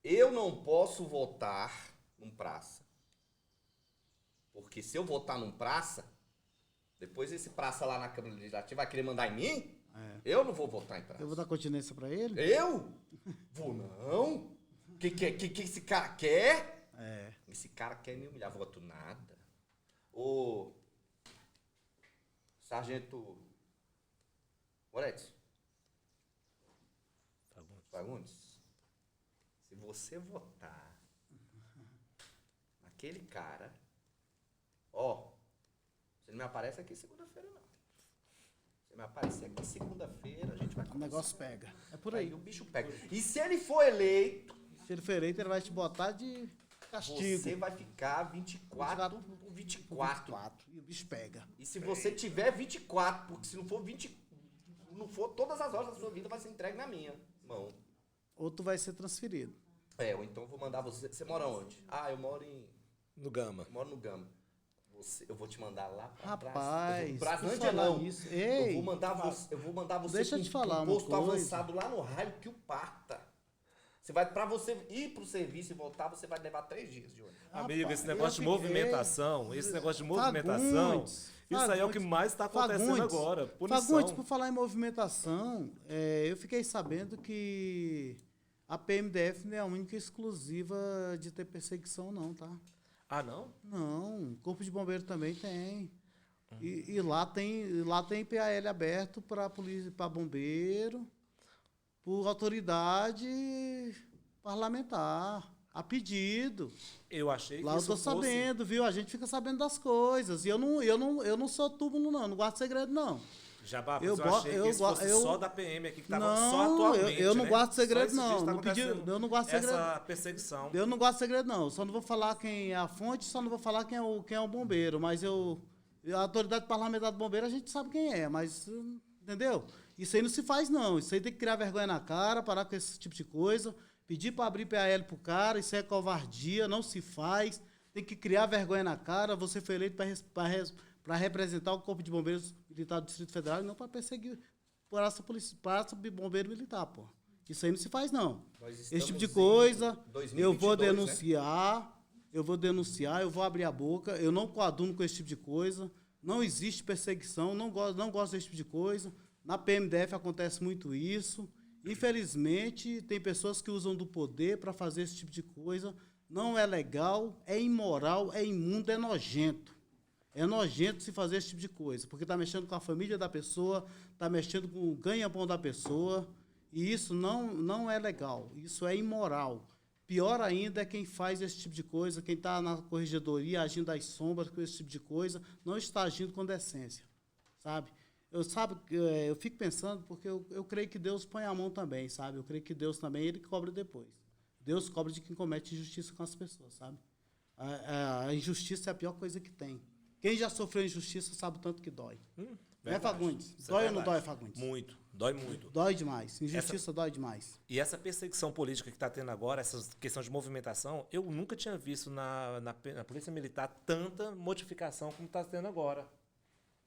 Eu não posso votar num praça. Porque se eu votar num praça, depois esse praça lá na Câmara Legislativa vai querer mandar em mim? Eu não vou votar em praça. Eu vou dar continência para ele? Eu? Vou não. O que esse cara quer? Esse cara quer me humilhar. Voto nada. Ô, sargento Moretti. Fagundes. Se você votar naquele cara, você não me aparece aqui segunda-feira, não. Você me aparecer aqui segunda-feira, a gente vai começar. O negócio pega. É por aí. O bicho pega. E se ele for eleito, Se ele for eleito, ele vai te botar de castigo. você vai ficar 24 por 24. E o bicho pega. E se você tiver 24, porque se não for 20, não for todas as horas da sua vida, vai ser entregue na minha mão. Outro vai ser transferido. Ou então eu vou mandar você. Você mora onde? Eu moro No Gama. moro no Gama. Eu vou te mandar lá pra Rapaz, trás. por Braslândia falar não. nisso. Ei, eu vou mandar você deixa eu te falar um uma posto coisa. avançado lá no raio que o parta. Pra você ir pro serviço e voltar, você vai levar 3 dias de ônibus. Amigo, esse eu negócio de fiquei- movimentação, Fagundes, isso aí é o que mais está acontecendo Fagundes, agora. Punição. Fagundes, por falar em movimentação, eu fiquei sabendo que a PMDF não é a única exclusiva de ter perseguição, não, tá? Ah, não? Não, Corpo de Bombeiro também tem. E lá tem PAL aberto para polícia, para bombeiro, por autoridade parlamentar, a pedido. Eu achei que Lá eu isso tô fosse... sabendo, viu? A gente fica sabendo das coisas. E eu não sou túmulo, não guardo segredo, não. Jabá, Eu eu achei que isso fosse eu- só da PM aqui, que estava Não, só atualmente, eu não né? guardo segredo, Só esses dias não. tá Não pedi- acontecendo eu não guardo segredo. Essa perseguição. Eu não gosto de segredo, não. Só não vou falar quem é a fonte, só não vou falar quem é o bombeiro. Mas a autoridade parlamentar do bombeiro, a gente sabe quem é, mas, entendeu? Isso aí não se faz, não. Isso aí tem que criar vergonha na cara, parar com esse tipo de coisa, pedir para abrir PAL pro cara, isso é covardia, não se faz. Tem que criar vergonha na cara. Você foi eleito para representar o Corpo de Bombeiros Militar do Distrito Federal e não para perseguir praça bombeiro militar, pô. Isso aí não se faz, não. Nós Esse estamos tipo de em coisa, 2022, eu vou né? denunciar, eu vou abrir a boca, eu não coaduno com esse tipo de coisa, não existe perseguição, não gosto desse tipo de coisa. Na PMDF acontece muito isso. Infelizmente, tem pessoas que usam do poder para fazer esse tipo de coisa. Não é legal, é imoral, é imundo, é nojento. É nojento se fazer esse tipo de coisa, porque está mexendo com a família da pessoa, está mexendo com o ganha-pão da pessoa, e isso não é legal, isso é imoral. Pior ainda é quem faz esse tipo de coisa, quem está na corregedoria agindo às sombras com esse tipo de coisa, não está agindo com decência, sabe? Eu fico pensando, porque eu creio que Deus põe a mão também, sabe? Eu creio que Deus também, ele cobra depois. Deus cobra de quem comete injustiça com as pessoas, sabe? A injustiça é a pior coisa que tem. Quem já sofreu injustiça sabe o tanto que dói. Né, Fagundes? Isso é Dói ou não verdade. dói, Fagundes? Muito, dói muito. Dói demais. Injustiça dói demais. E essa perseguição política que está tendo agora, essa questão de movimentação, eu nunca tinha visto na Polícia Militar tanta modificação como está tendo agora.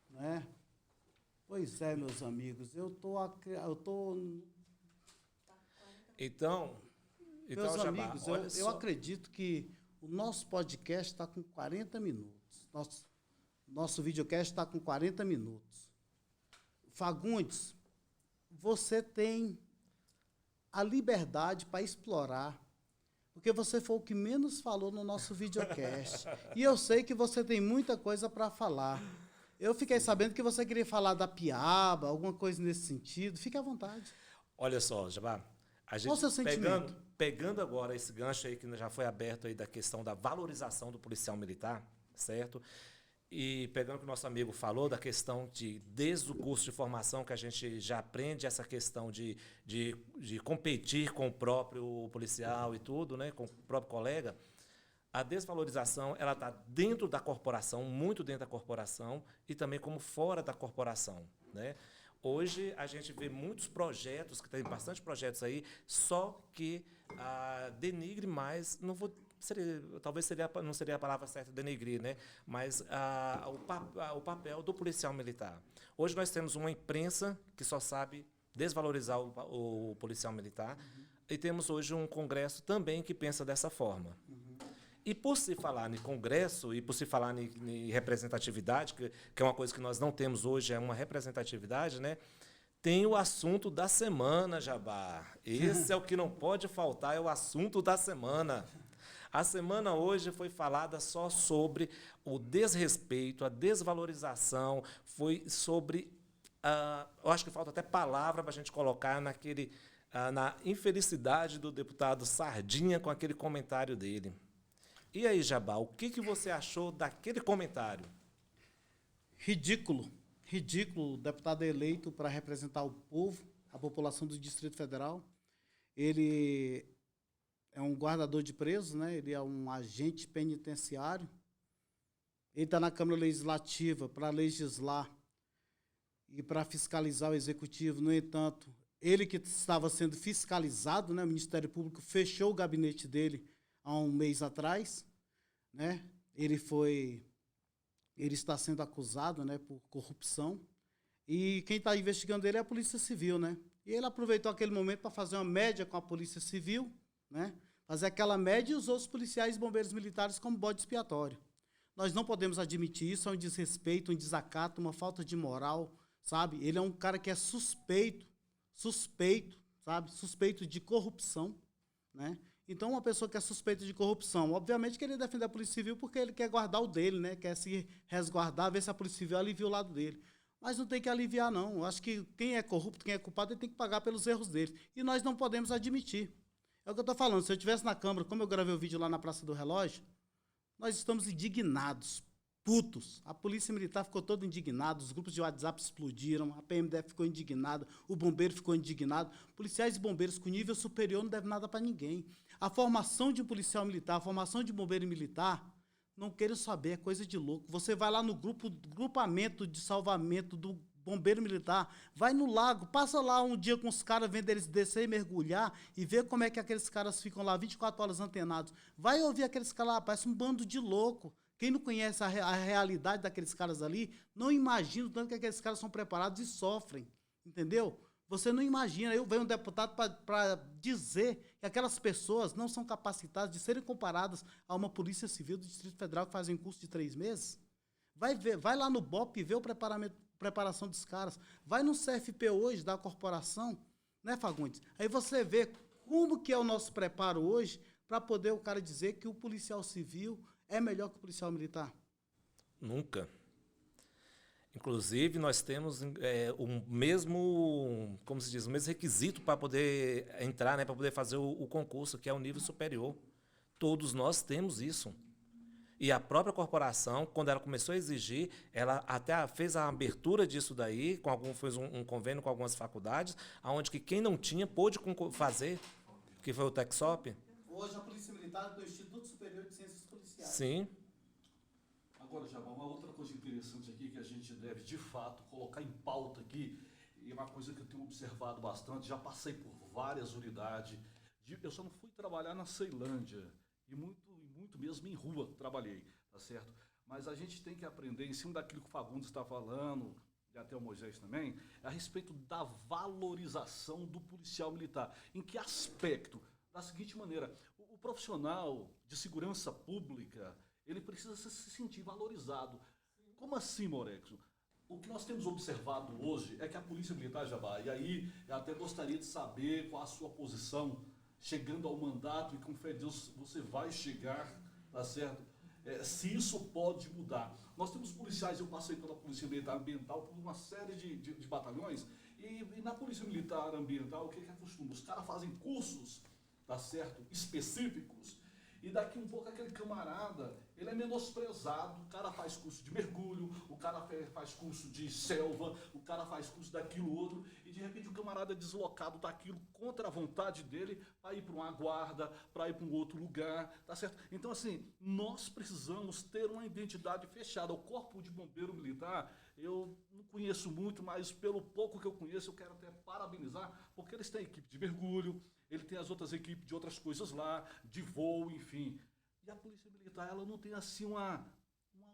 Né? Pois é, meus amigos. Eu tô Então meus Jabá, amigos, olha eu só. acredito que o nosso podcast está com 40 minutos. Nosso videocast está com 40 minutos. Fagundes, você tem a liberdade para explorar, porque você foi o que menos falou no nosso videocast. E eu sei que você tem muita coisa para falar. Eu fiquei sabendo que você queria falar da piaba, alguma coisa nesse sentido. Fique à vontade. Olha só, Jabá, A Qual o seu sentimento? Pegando agora esse gancho aí que já foi aberto aí da questão da valorização do policial militar, certo? E pegando o que o nosso amigo falou da questão de, desde o curso de formação, que a gente já aprende essa questão de competir com o próprio policial e tudo, né, com o próprio colega, a desvalorização ela está dentro da corporação, muito dentro da corporação, e também como fora da corporação, né? Hoje a gente vê muitos projetos, que tem bastante projetos aí, só que denigre mais, talvez não seria a palavra certa denigrir, né? Mas o papel do policial militar. Hoje nós temos uma imprensa que só sabe desvalorizar o policial militar, e temos hoje um Congresso também que pensa dessa forma. E por se falar em Congresso e por se falar em representatividade, que é uma coisa que nós não temos hoje, é uma representatividade, né? Tem o assunto da semana, Jabá. Esse é o que não pode faltar, é o assunto da semana. A semana hoje foi falada só sobre o desrespeito, a desvalorização, foi sobre... eu acho que falta até palavra para a gente colocar na infelicidade do deputado Sardinha com aquele comentário dele. E aí, Jabá, o que você achou daquele comentário? Ridículo. Ridículo, o deputado eleito para representar o povo, a população do Distrito Federal. Ele é um guardador de presos, né? Ele é um agente penitenciário. Ele está na Câmara Legislativa para legislar e para fiscalizar o Executivo. No entanto, ele que estava sendo fiscalizado, né? O Ministério Público fechou o gabinete dele há um mês atrás, né? Ele está sendo acusado, né, por corrupção, e quem está investigando ele é a Polícia Civil, né? E ele aproveitou aquele momento para fazer uma média com a Polícia Civil, né? Fazer aquela média e usou os policiais e bombeiros militares como bode expiatório. Nós não podemos admitir isso, é um desrespeito, um desacato, uma falta de moral, sabe? Ele é um cara que é suspeito, sabe? Suspeito de corrupção, né? Então, uma pessoa que é suspeita de corrupção, obviamente que ele defende a Polícia Civil porque ele quer guardar o dele, né? Quer se resguardar, ver se a Polícia Civil alivia o lado dele. Mas não tem que aliviar, não. Eu acho que quem é corrupto, quem é culpado, ele tem que pagar pelos erros dele. E nós não podemos admitir. É o que eu estou falando. Se eu estivesse na Câmara, como eu gravei o vídeo lá na Praça do Relógio, nós estamos indignados, putos. A Polícia Militar ficou toda indignada, os grupos de WhatsApp explodiram, a PMDF ficou indignada, o bombeiro ficou indignado. Policiais e bombeiros com nível superior não devem nada para ninguém. A formação de policial militar, a formação de bombeiro militar, não quero saber, é coisa de louco. Você vai lá no grupamento de salvamento do bombeiro militar, vai no lago, passa lá um dia com os caras, vendo eles descer e mergulhar e ver como é que aqueles caras ficam lá 24 horas antenados. Vai ouvir aqueles caras lá, parece um bando de louco. Quem não conhece a realidade daqueles caras ali, não imagina o tanto que aqueles caras são preparados e sofrem, entendeu? Você não imagina, eu venho um deputado para dizer que aquelas pessoas não são capacitadas de serem comparadas a uma Polícia Civil do Distrito Federal que fazem um curso de 3 meses. Vai lá no BOP e vê preparação dos caras. Vai no CFP hoje, da corporação, né, Fagundes? Aí você vê como que é o nosso preparo hoje para poder o cara dizer que o policial civil é melhor que o policial militar. Nunca. Inclusive, nós temos o mesmo, como se diz, o mesmo requisito para poder entrar, né, para poder fazer o concurso, que é o nível superior. Todos nós temos isso. E a própria corporação, quando ela começou a exigir, ela até fez a abertura disso daí, fez um convênio com algumas faculdades, onde que quem não tinha pôde fazer, que foi o TechSop. Hoje a Polícia Militar é do Instituto Superior de Ciências Policiais. Sim. Agora, Jabá, uma outra coisa interessante aqui que a gente deve, de fato, colocar em pauta aqui, e uma coisa que eu tenho observado bastante, já passei por várias unidades, eu só não fui trabalhar na Ceilândia, e muito mesmo em rua trabalhei, tá certo? Mas a gente tem que aprender, em cima daquilo que o Fagundes está falando, e até o Moisés também, a respeito da valorização do policial militar. Em que aspecto? Da seguinte maneira, o profissional de segurança pública, ele precisa se sentir valorizado. Como assim, Morexo? O que nós temos observado hoje é que a Polícia Militar, Jabá, e aí eu até gostaria de saber qual a sua posição, chegando ao mandato, e com fé em Deus você vai chegar, tá certo? Se isso pode mudar. Nós temos policiais, eu passei pela Polícia Militar Ambiental por uma série de batalhões, e E na Polícia Militar Ambiental, o que é costume? Os caras fazem cursos, tá certo? Específicos. E daqui um pouco aquele camarada, ele é menosprezado, o cara faz curso de mergulho, o cara faz curso de selva, o cara faz curso daquilo outro, e de repente o camarada é deslocado daquilo contra a vontade dele para ir para uma guarda, para ir para um outro lugar, tá certo? Então assim, nós precisamos ter uma identidade fechada. O Corpo de Bombeiro Militar, eu não conheço muito, mas pelo pouco que eu conheço, eu quero até parabenizar, porque eles têm equipe de mergulho, ele tem as outras equipes de outras coisas lá, de voo, enfim. E a Polícia Militar, ela não tem assim uma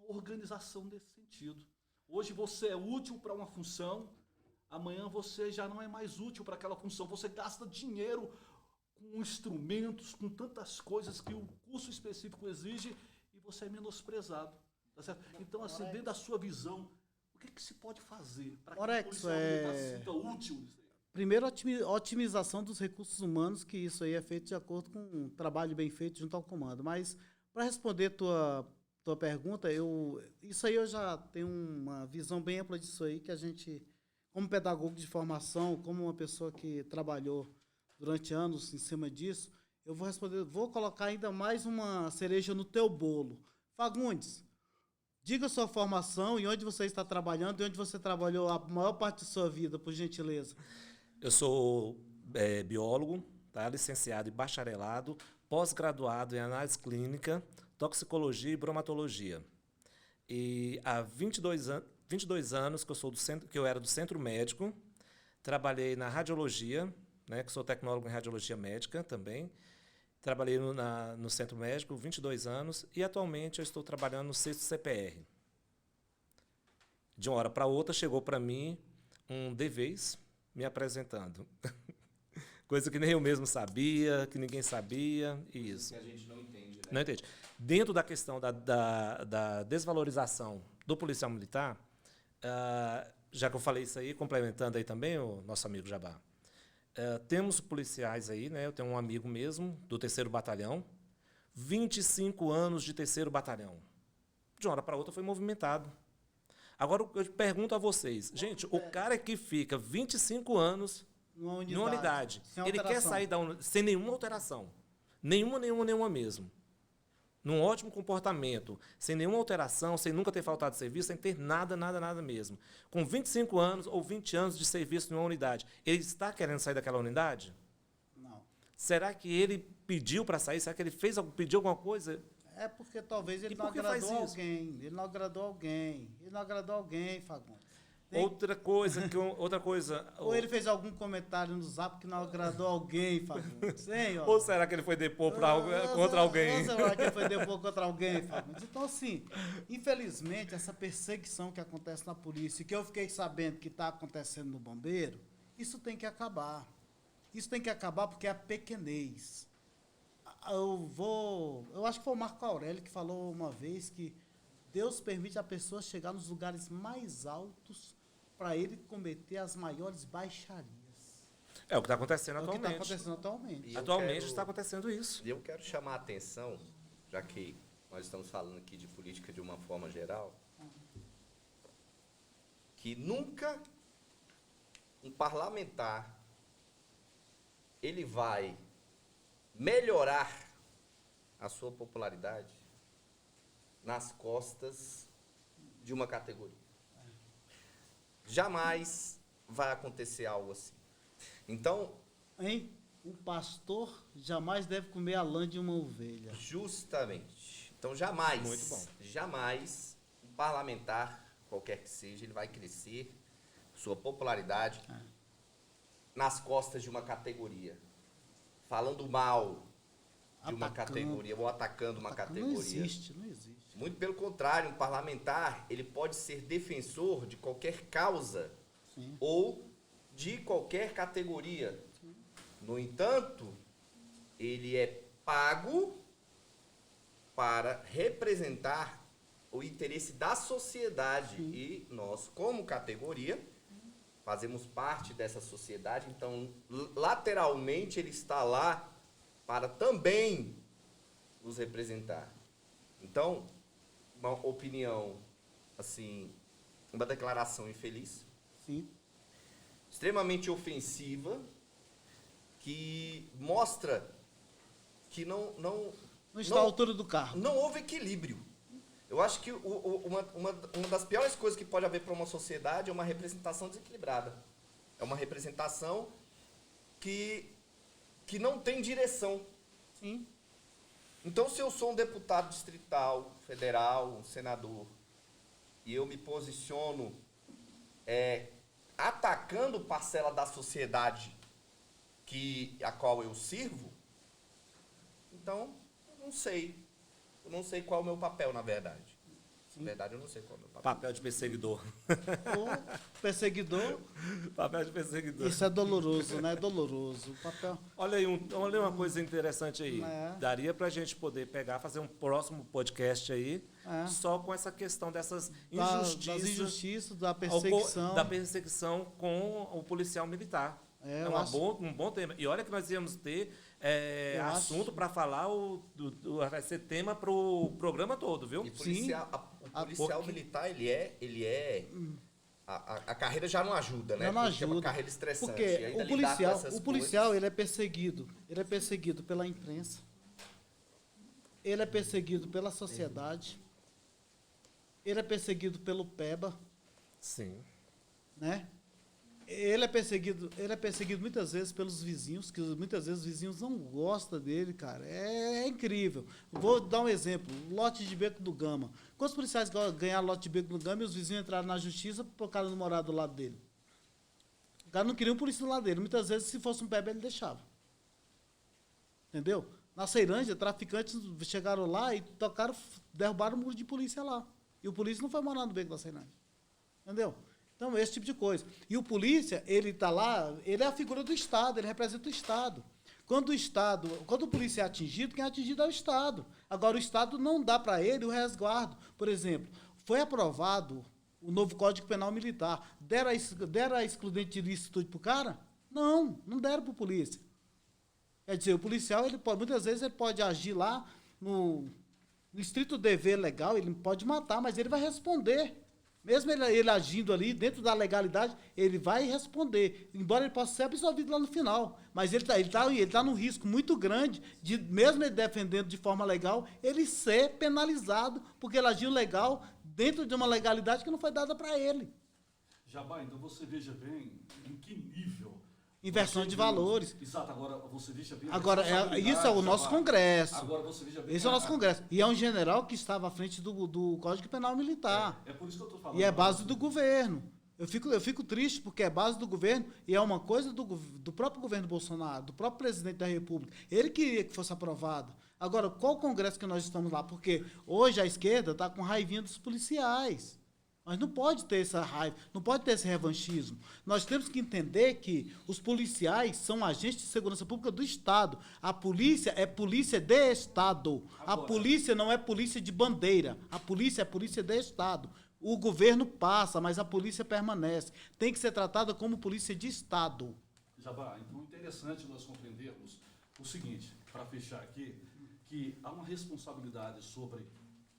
organização nesse sentido. Hoje você é útil para uma função, amanhã você já não é mais útil para aquela função. Você gasta dinheiro com instrumentos, com tantas coisas que o curso específico exige e você é menosprezado. Tá certo? Então, assim, dentro da sua visão, o que se pode fazer para que a Polícia Militar se sinta útil nisso aí? Primeiro, otimização dos recursos humanos, que isso aí é feito de acordo com um trabalho bem feito junto ao comando. Mas, para responder tua pergunta, isso aí eu já tenho uma visão bem ampla disso aí, que a gente, como pedagogo de formação, como uma pessoa que trabalhou durante anos em cima disso, eu vou colocar ainda mais uma cereja no teu bolo. Fagundes, diga sua formação e onde você está trabalhando e onde você trabalhou a maior parte de sua vida, por gentileza. Eu sou biólogo, tá? Licenciado e bacharelado, pós-graduado em análise clínica, toxicologia e bromatologia. E há 22 anos que eu era do centro médico, trabalhei na radiologia, né, que sou tecnólogo em radiologia médica também. Trabalhei no centro médico 22 anos e atualmente eu estou trabalhando no 6º CPR. De uma hora para outra chegou para mim um devês me apresentando. Coisa que nem eu mesmo sabia, que ninguém sabia, e isso. Que a gente não entende, né? Não entende. Dentro da questão da desvalorização do policial militar, já que eu falei isso aí, complementando aí também o nosso amigo Jabá, temos policiais aí, né? Eu tenho um amigo mesmo, do 3º Batalhão, 25 anos de 3º Batalhão. De uma hora para outra foi movimentado. Agora eu pergunto a vocês, gente, o cara que fica 25 anos numa unidade ele quer sair sem nenhuma alteração, nenhuma mesmo, num ótimo comportamento, sem nenhuma alteração, sem nunca ter faltado serviço, sem ter nada mesmo. Com 25 anos ou 20 anos de serviço numa unidade, ele está querendo sair daquela unidade? Não. Será que ele pediu para sair? Será que ele pediu alguma coisa? É porque talvez ele não agradou alguém. Ele não agradou alguém, Fagundes. Outra coisa. Ou ele fez algum comentário no Zap que não agradou alguém, Fagundes. Ou será que ele foi depor contra alguém? Ou será que ele foi depor contra alguém, Fagundes? Então, assim, infelizmente, essa perseguição que acontece na polícia, que eu fiquei sabendo que está acontecendo no bombeiro, isso tem que acabar. Isso tem que acabar porque é a pequenez. Eu acho que foi o Marco Aurélio que falou uma vez que Deus permite a pessoa chegar nos lugares mais altos para ele cometer as maiores baixarias. É o que está acontecendo atualmente. É o que está acontecendo atualmente. Atualmente está acontecendo isso. E eu quero chamar a atenção, já que nós estamos falando aqui de política de uma forma geral, que nunca um parlamentar ele vai melhorar a sua popularidade nas costas de uma categoria. Jamais vai acontecer algo assim. Então, Hein? Um pastor jamais deve comer a lã de uma ovelha. justamente. Então, jamais, Muito bom. jamais um parlamentar, qualquer que seja, ele vai crescer sua popularidade nas costas de uma categoria. Falando mal de uma categoria ou atacando uma categoria. Não existe. Muito pelo contrário, um parlamentar, ele pode ser defensor de qualquer causa Sim. ou de qualquer categoria. Sim. No entanto, ele é pago para representar o interesse da sociedade. Sim. E nós, como categoria, fazemos parte dessa sociedade. Então, lateralmente, ele está lá para também nos representar. Então, uma opinião, assim, uma declaração infeliz. Sim. extremamente ofensiva, que mostra que não está à altura do carro. Não houve equilíbrio. Eu acho que uma das piores coisas que pode haver para uma sociedade é uma representação desequilibrada. É uma representação que não tem direção. Sim. Então, se eu sou um deputado distrital, federal, um senador, e eu me posiciono atacando parcela da sociedade a qual eu sirvo, então, eu não sei. Eu não sei qual é o meu papel, na verdade. Na verdade, eu não sei qual é o meu papel. Papel de perseguidor. O perseguidor, Papel de perseguidor. isso é doloroso, né? Doloroso. O papel. Olha aí, olha uma coisa interessante aí. É. Daria para a gente poder pegar, fazer um próximo podcast aí, só com essa questão dessas injustiças. Das injustiças, da perseguição. Da perseguição com o policial militar. É, Um bom tema. E olha que nós íamos ter assunto para falar, vai ser tema para o programa todo, viu? E o policial militar, a carreira já não ajuda, né? Já não Porque é uma ajuda. carreira estressante. Porque E ainda o lidar com essas policial coisas. ele é perseguido. Ele é perseguido pela imprensa. Ele é perseguido pela sociedade. Ele é perseguido pelo PEBA, Sim. né? Ele é perseguido muitas vezes pelos vizinhos, que muitas vezes os vizinhos não gostam dele, cara. É incrível. Vou dar um exemplo. Lote de Beco do Gama. Quantos policiais ganharam lote de Beco do Gama e os vizinhos entraram na justiça por causa do morar do lado dele? O cara não queria um polícia do lado dele. Muitas vezes, se fosse um PEB, ele deixava. Entendeu? Na Ceilândia, traficantes chegaram lá e derrubaram o muro de polícia lá. E o polícia não foi morar no Beco da Ceilândia. Entendeu? Então, esse tipo de coisa. E o polícia, ele está lá, ele é a figura do Estado, ele representa o Estado. Quando o polícia é atingido, quem é atingido é o Estado. Agora, o Estado não dá para ele o resguardo. Por exemplo, foi aprovado o novo Código Penal Militar. Deram a excludente de licitude para o cara? Não deram para o polícia. Quer dizer, o policial, muitas vezes, ele pode agir lá no estrito dever legal, ele pode matar, mas ele vai responder. Mesmo ele agindo ali, dentro da legalidade, ele vai responder. Embora ele possa ser absolvido lá no final. Mas ele tá num risco muito grande de, mesmo ele defendendo de forma legal, ele ser penalizado, porque ele agiu legal dentro de uma legalidade que não foi dada para ele. Jabá, então você veja bem em que nível... Inversão de valores. Exato, agora você veja bem... Agora, isso é o nosso Congresso. Agora você veja bem... Esse é o nosso Congresso. E é um general que estava à frente do Código Penal Militar. É por isso que eu estou falando. E é base do governo. Eu fico triste porque é base do governo e é uma coisa do próprio governo Bolsonaro, do próprio presidente da República. Ele queria que fosse aprovado. Agora, qual Congresso que nós estamos lá? Porque hoje a esquerda está com raivinha dos policiais. Mas não pode ter essa raiva, não pode ter esse revanchismo. Nós temos que entender que os policiais são agentes de segurança pública do Estado. A polícia é polícia de Estado. A polícia não é polícia de bandeira. A polícia é polícia de Estado. O governo passa, mas a polícia permanece. Tem que ser tratada como polícia de Estado. Jabá, então é interessante nós compreendermos o seguinte, para fechar aqui, que há uma responsabilidade sobre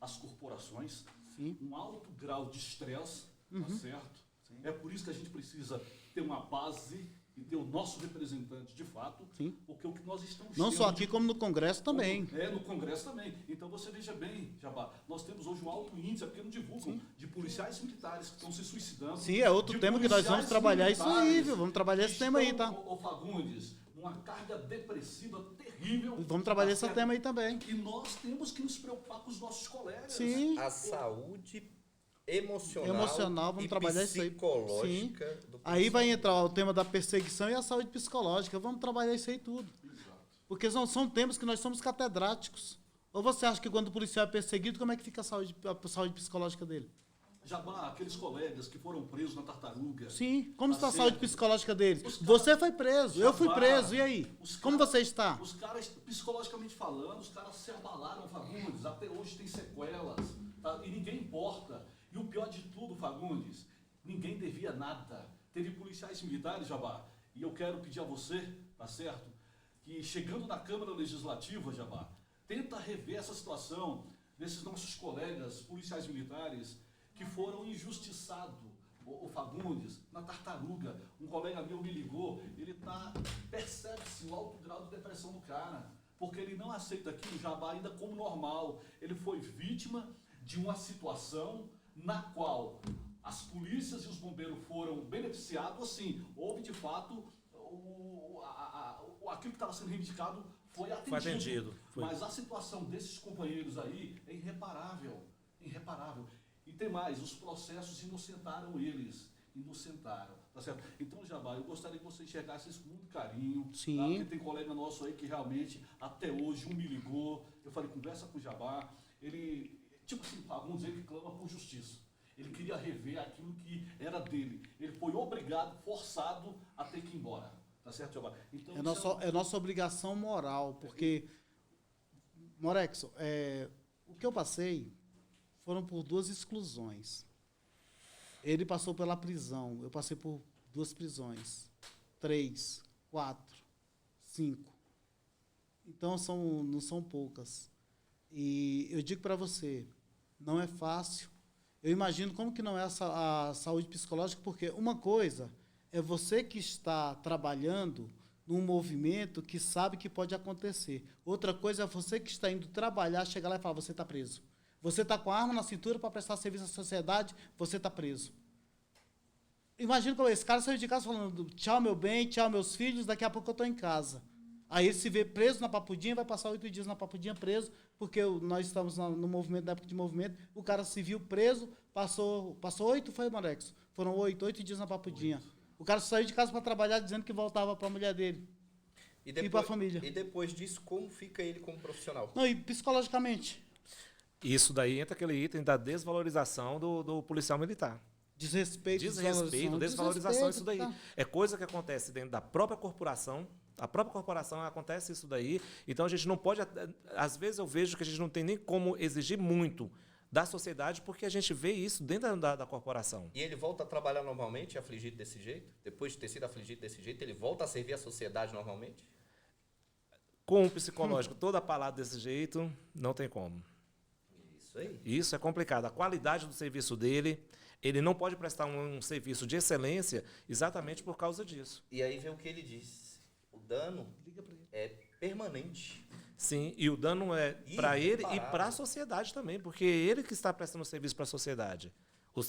as corporações. Sim. Um alto grau de estresse, tá certo? Sim. É por isso que a gente precisa ter uma base e ter o nosso representante de fato, Sim. porque o que nós estamos Não tendo só aqui, como no Congresso também. no Congresso também. Então você veja bem, Jabá, nós temos hoje um alto índice, é porque não divulgam, de policiais militares que estão se suicidando. Sim, é outro tema que nós vamos trabalhar isso aí, viu? Vamos trabalhar esse tema aí, tá? Ô Fagundes, uma carga depressiva terrível. Vamos trabalhar esse tema aí também. E nós temos que nos preocupar com os nossos colegas. Sim. A saúde emocional, Vamos trabalhar isso aí. psicológica Sim. do Aí vai entrar o tema da perseguição e a saúde psicológica. Vamos trabalhar isso aí tudo. Exato. Porque são temas que nós somos catedráticos. Ou você acha que quando o policial é perseguido, como é que fica a saúde psicológica dele? Jabá, aqueles colegas que foram presos na Tartaruga. Sim. Como está a certo. saúde psicológica deles? Os Você foi preso, eu fui Jabá, preso. E aí? os Como caras- você está? Os caras, psicologicamente falando, os caras se abalaram, Fagundes. Até hoje tem sequelas. Tá? E ninguém importa. E o pior de tudo, Fagundes, ninguém devia nada. Teve policiais militares, Jabá. E eu quero pedir a você, tá certo? Que chegando na Câmara Legislativa, Jabá, tenta rever essa situação desses nossos colegas policiais militares que foram injustiçados, o Fagundes, na Tartaruga, um colega meu me ligou, percebe-se o alto grau de depressão do cara, porque ele não aceita aqui o Jabá ainda como normal. Ele foi vítima de uma situação na qual as polícias e os bombeiros foram beneficiados, assim, houve de fato aquilo que estava sendo reivindicado foi atendido. Foi. Mas a situação desses companheiros aí é irreparável, irreparável. E tem mais, os processos inocentaram eles, tá certo? Então, Jabá, eu gostaria que você enxergasse isso com muito carinho. Sim. Tá? Porque tem colega nosso aí que realmente, até hoje, me ligou, eu falei, conversa com o Jabá, ele, tipo assim, vamos dizer que clama por justiça. Ele queria rever aquilo que era dele. Ele foi obrigado, forçado a ter que ir embora. Tá certo, Jabá? Então, É nossa obrigação moral, porque, Morexo, o que eu passei foram por 2 exclusões. Ele passou pela prisão, eu passei por 2 prisões, 3, 4, 5. Então, não são poucas. E eu digo para você, não é fácil. Eu imagino como que não é a saúde psicológica, porque uma coisa é você que está trabalhando num movimento que sabe que pode acontecer. Outra coisa é você que está indo trabalhar, chegar lá e falar, você está preso. Você está com a arma na cintura para prestar serviço à sociedade, você está preso. Imagina como esse cara saiu de casa falando, tchau meu bem, tchau meus filhos, daqui a pouco eu estou em casa. Aí ele se vê preso na Papudinha, vai passar 8 dias na Papudinha preso, porque nós estamos no movimento, na época de movimento, o cara se viu preso, passou 8, foi, Marexo? Foram 8 dias na Papudinha. O cara saiu de casa para trabalhar dizendo que voltava para a mulher dele e para a família. E depois disso, como fica ele como profissional? Não, e psicologicamente? Isso daí entra aquele item da desvalorização do policial militar. Desrespeito, desvalorização, isso daí. Tá. É coisa que acontece dentro da própria corporação. A própria corporação acontece isso daí. Então a gente não pode. Às vezes eu vejo que a gente não tem nem como exigir muito da sociedade, porque a gente vê isso dentro da corporação. E ele volta a trabalhar normalmente, afligido desse jeito? Depois de ter sido afligido desse jeito, ele volta a servir a sociedade normalmente? Com o psicológico todo apalado desse jeito, não tem como. Isso aí. Isso é complicado. A qualidade do serviço dele, ele não pode prestar um serviço de excelência exatamente por causa disso. E aí vem o que ele diz. O dano é permanente. Sim, e o dano é para ele e para a sociedade também, porque é ele que está prestando serviço para a sociedade.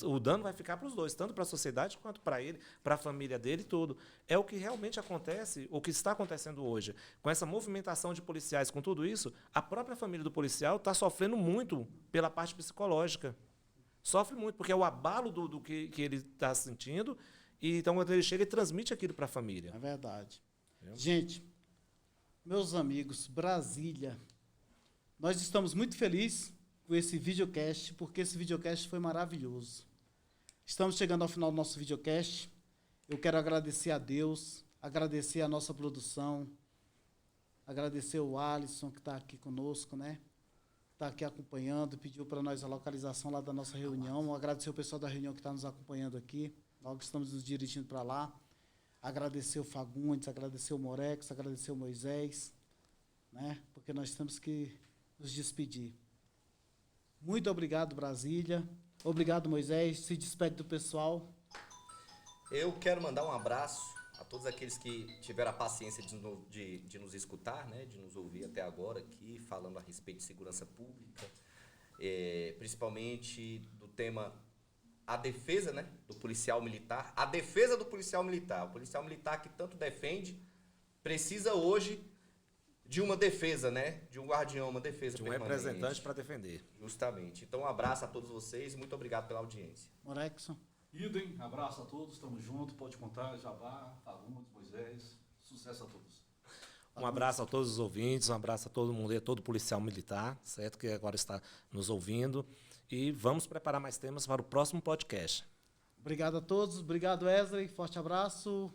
O dano vai ficar para os dois, tanto para a sociedade quanto para ele, para a família dele e tudo. É o que realmente acontece, o que está acontecendo hoje. Com essa movimentação de policiais, com tudo isso, a própria família do policial está sofrendo muito pela parte psicológica. Sofre muito, porque é o abalo do que ele está sentindo, e então quando ele chega, ele transmite aquilo para a família. É verdade. Gente, meus amigos, Brasília, nós estamos muito felizes com esse videocast, porque esse videocast foi maravilhoso. Estamos chegando ao final do nosso videocast. Eu quero agradecer a Deus, agradecer a nossa produção, agradecer o Alisson, que está aqui conosco, né? Está aqui acompanhando, pediu para nós a localização lá da nossa reunião. Agradecer o pessoal da reunião que está nos acompanhando aqui. Logo estamos nos dirigindo para lá. Agradecer o Fagundes, agradecer o Morex, agradecer o Moisés, né? Porque nós temos que nos despedir. Muito obrigado, Brasília. Obrigado, Moisés. Se despede do pessoal. Eu quero mandar um abraço a todos aqueles que tiveram a paciência de nos escutar, né? De nos ouvir até agora aqui, falando a respeito de segurança pública, principalmente do tema a defesa, né, do policial militar, a defesa do policial militar. O policial militar que tanto defende precisa hoje de uma defesa, né, de um guardião, uma defesa de um permanente. Representante para defender. Justamente. Então, um abraço a todos vocês e muito obrigado pela audiência. Morexon. Idem, abraço a todos, estamos juntos, pode contar, Jabá, Fagundes, Moisés, sucesso a todos. Um abraço a todos os ouvintes, um abraço a todo mundo, a todo policial militar, certo? Que agora está nos ouvindo. E vamos preparar mais temas para o próximo podcast. Obrigado a todos. Obrigado, Wesley. Forte abraço.